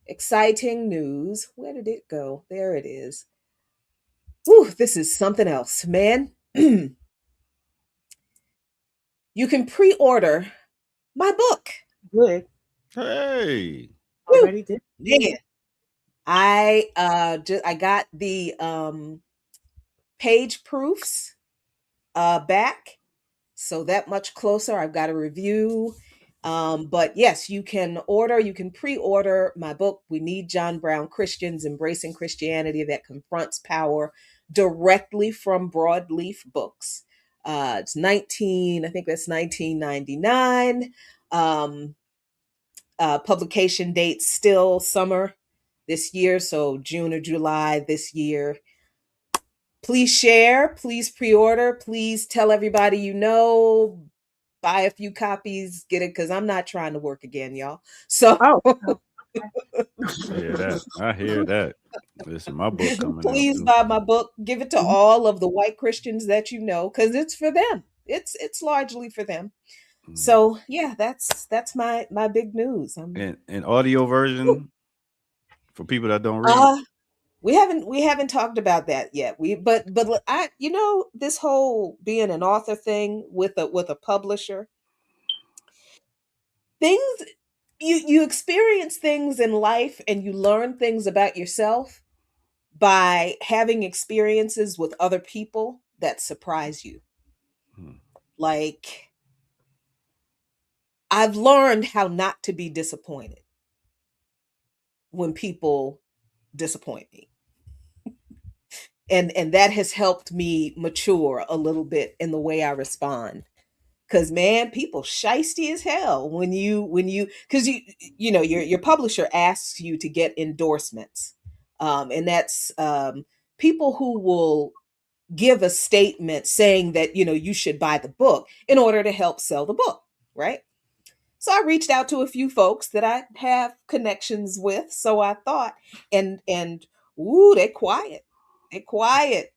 exciting news. Where did it go? There it is. Ooh, this is something else, man. You can pre-order my book. Good. Hey. Already did. Yeah. I got the page proofs back, so that much closer. I've got a review. But yes, you can pre-order my book, We Need John Brown Christians, Embracing Christianity That Confronts Power, directly from Broadleaf Books. It's I think that's $19.99. Publication date still summer this year, so June or July this year. Please share, please pre-order, please tell everybody you know, buy a few copies, get it, because I'm not trying to work again, y'all. So hear that. I hear that. Listen, my book coming please out buy my book. Give it to all of the white Christians that you know, because it's for them. It's largely for them. So yeah, that's my big news. And audio version for people that don't read. We haven't talked about that yet. But I this whole being an author thing with a publisher, things you experience things in life and you learn things about yourself by having experiences with other people that surprise you. Like, I've learned how not to be disappointed when people disappoint me. And that has helped me mature a little bit in the way I respond. Cause man, people shiesty as hell when you because your publisher asks you to get endorsements. And that's people who will give a statement saying that you should buy the book in order to help sell the book, right? So I reached out to a few folks that I have connections with. So I thought, and ooh, they're quiet. They're quiet.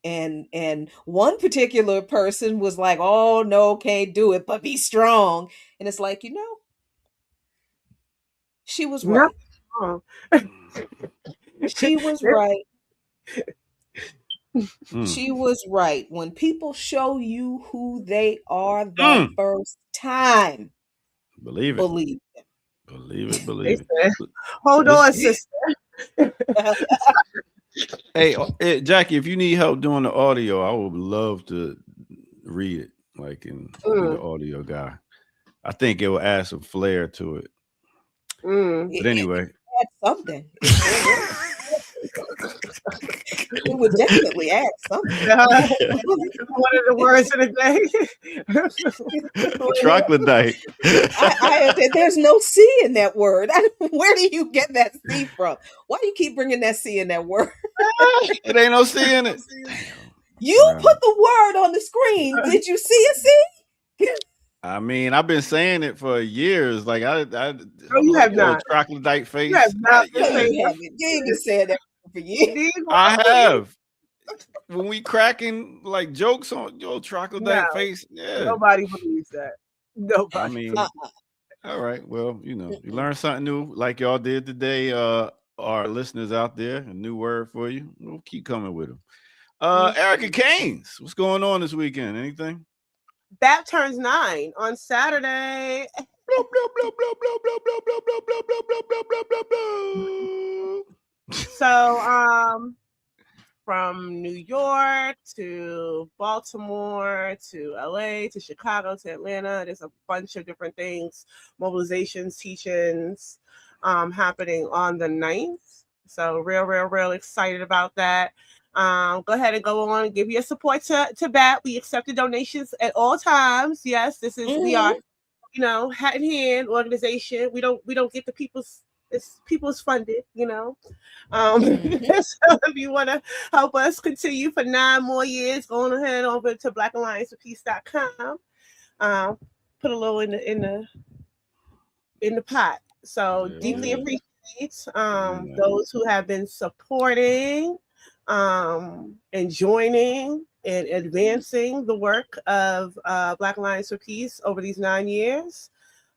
And one particular person was like, "Oh no, can't do it, but be strong." And it's like, she was right. She was right. She was right. When people show you who they are the first time, believe it. Believe it. Believe it. Believe it. Hold on, sister. Hey, Jackie, if you need help doing the audio, I would love to read it, like be the audio guy. I think it will add some flair to it. But anyway, add something. It would definitely add something. One of the words of the day. Troglodyte. There's no C in that word. Where do you get that C from? Why do you keep bringing that C in that word? It ain't no C in it. You put the word on the screen. Did you see a C? I mean, I've been saying it for years. Like you have not. Troglodyte face. You have not. You ain't been saying that for years. I have. When we cracking like jokes on your troglodyte face, nobody believes that. Nobody. I mean, all right. Well, you learn something new, like y'all did today. Our listeners out there, a new word for you. We'll keep coming with them. Erica Keynes, what's going on this weekend? Anything? BAP turns 9 on Saturday. So, from New York to Baltimore to LA to Chicago to Atlanta, there's a bunch of different things, mobilizations, teach-ins happening on the 9th. So real excited about that. Go ahead and go on and give your support to BAT. We accepted donations at all times. Yes, this is we are, hat in hand organization. We don't get the people's funded, So if you want to help us continue for 9 more years, go on ahead over to blackallianceforpeace.com. Put a little in the pot. So deeply appreciate those who have been supporting and joining and advancing the work of Black Alliance for Peace over these 9 years.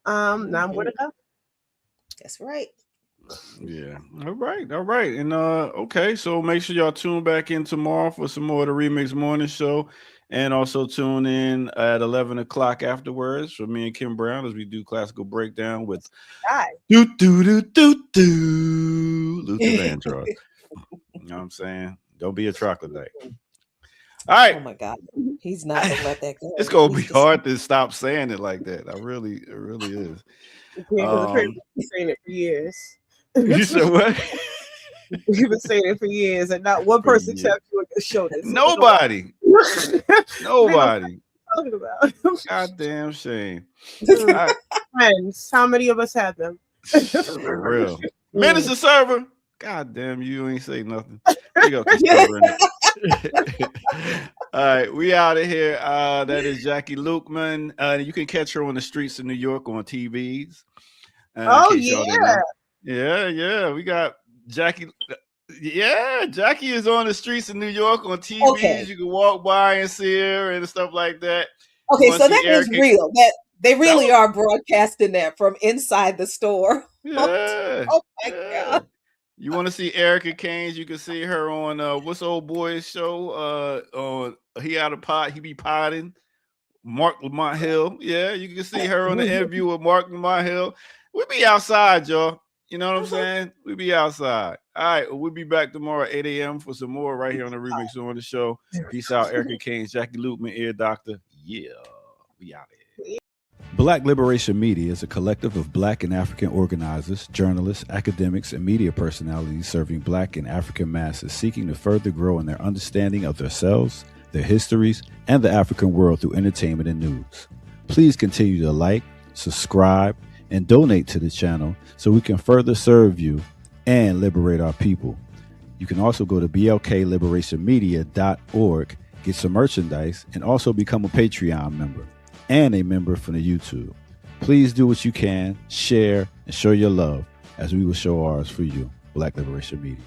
9 more to go. That's right. Yeah. All right. And okay, so make sure y'all tune back in tomorrow for some more of the Remix Morning Show, and also tune in at 11 o'clock afterwards for me and Kim Brown as we do classical breakdown with Luther Vandross. You know what I'm saying? Don't be a troglodyte. All right. Oh my God, he's not gonna let that go. It's gonna be hard to stop saying it like that. It really is. I've been saying it for years. You said what? You've been saying it for years, and not one person tapped you on your shoulders. Nobody. talking about? Goddamn shame. Friends. How many of us have them? For real. Minister server. God damn, you ain't say nothing. We go conserver in it. All right, we out of here. That is Jackie Lukeman. You can catch her on the streets of New York on TVs. Oh yeah. Yeah. We got Jackie. Yeah, Jackie is on the streets of New York on TVs. Okay. You can walk by and see her and stuff like that. Okay, so that is real. That they really are broadcasting that from inside the store. Yeah. Oh my God. You want to see Erica Caines? You can see her on what's old boy's show? On He Out of Pot. He be potting. Mark Lamont Hill. Yeah, you can see her on the interview with Mark Lamont Hill. We be outside, y'all. You know what I'm saying? We be outside. All right, we'll be back tomorrow at 8 a.m. for some more right here on the Remix on the show. Peace out, Erica Caines, Jackie Lukeman, Ear Doctor. Yeah, we out here. Black Liberation Media is a collective of Black and African organizers, journalists, academics, and media personalities serving Black and African masses seeking to further grow in their understanding of themselves, their histories, and the African world through entertainment and news. Please continue to like, subscribe, and donate to the channel so we can further serve you and liberate our people. You can also go to blkliberationmedia.org, get some merchandise, and also become a Patreon member and a member from the YouTube. Please do what you can, share, and show your love as we will show ours for you. Black Liberation Media.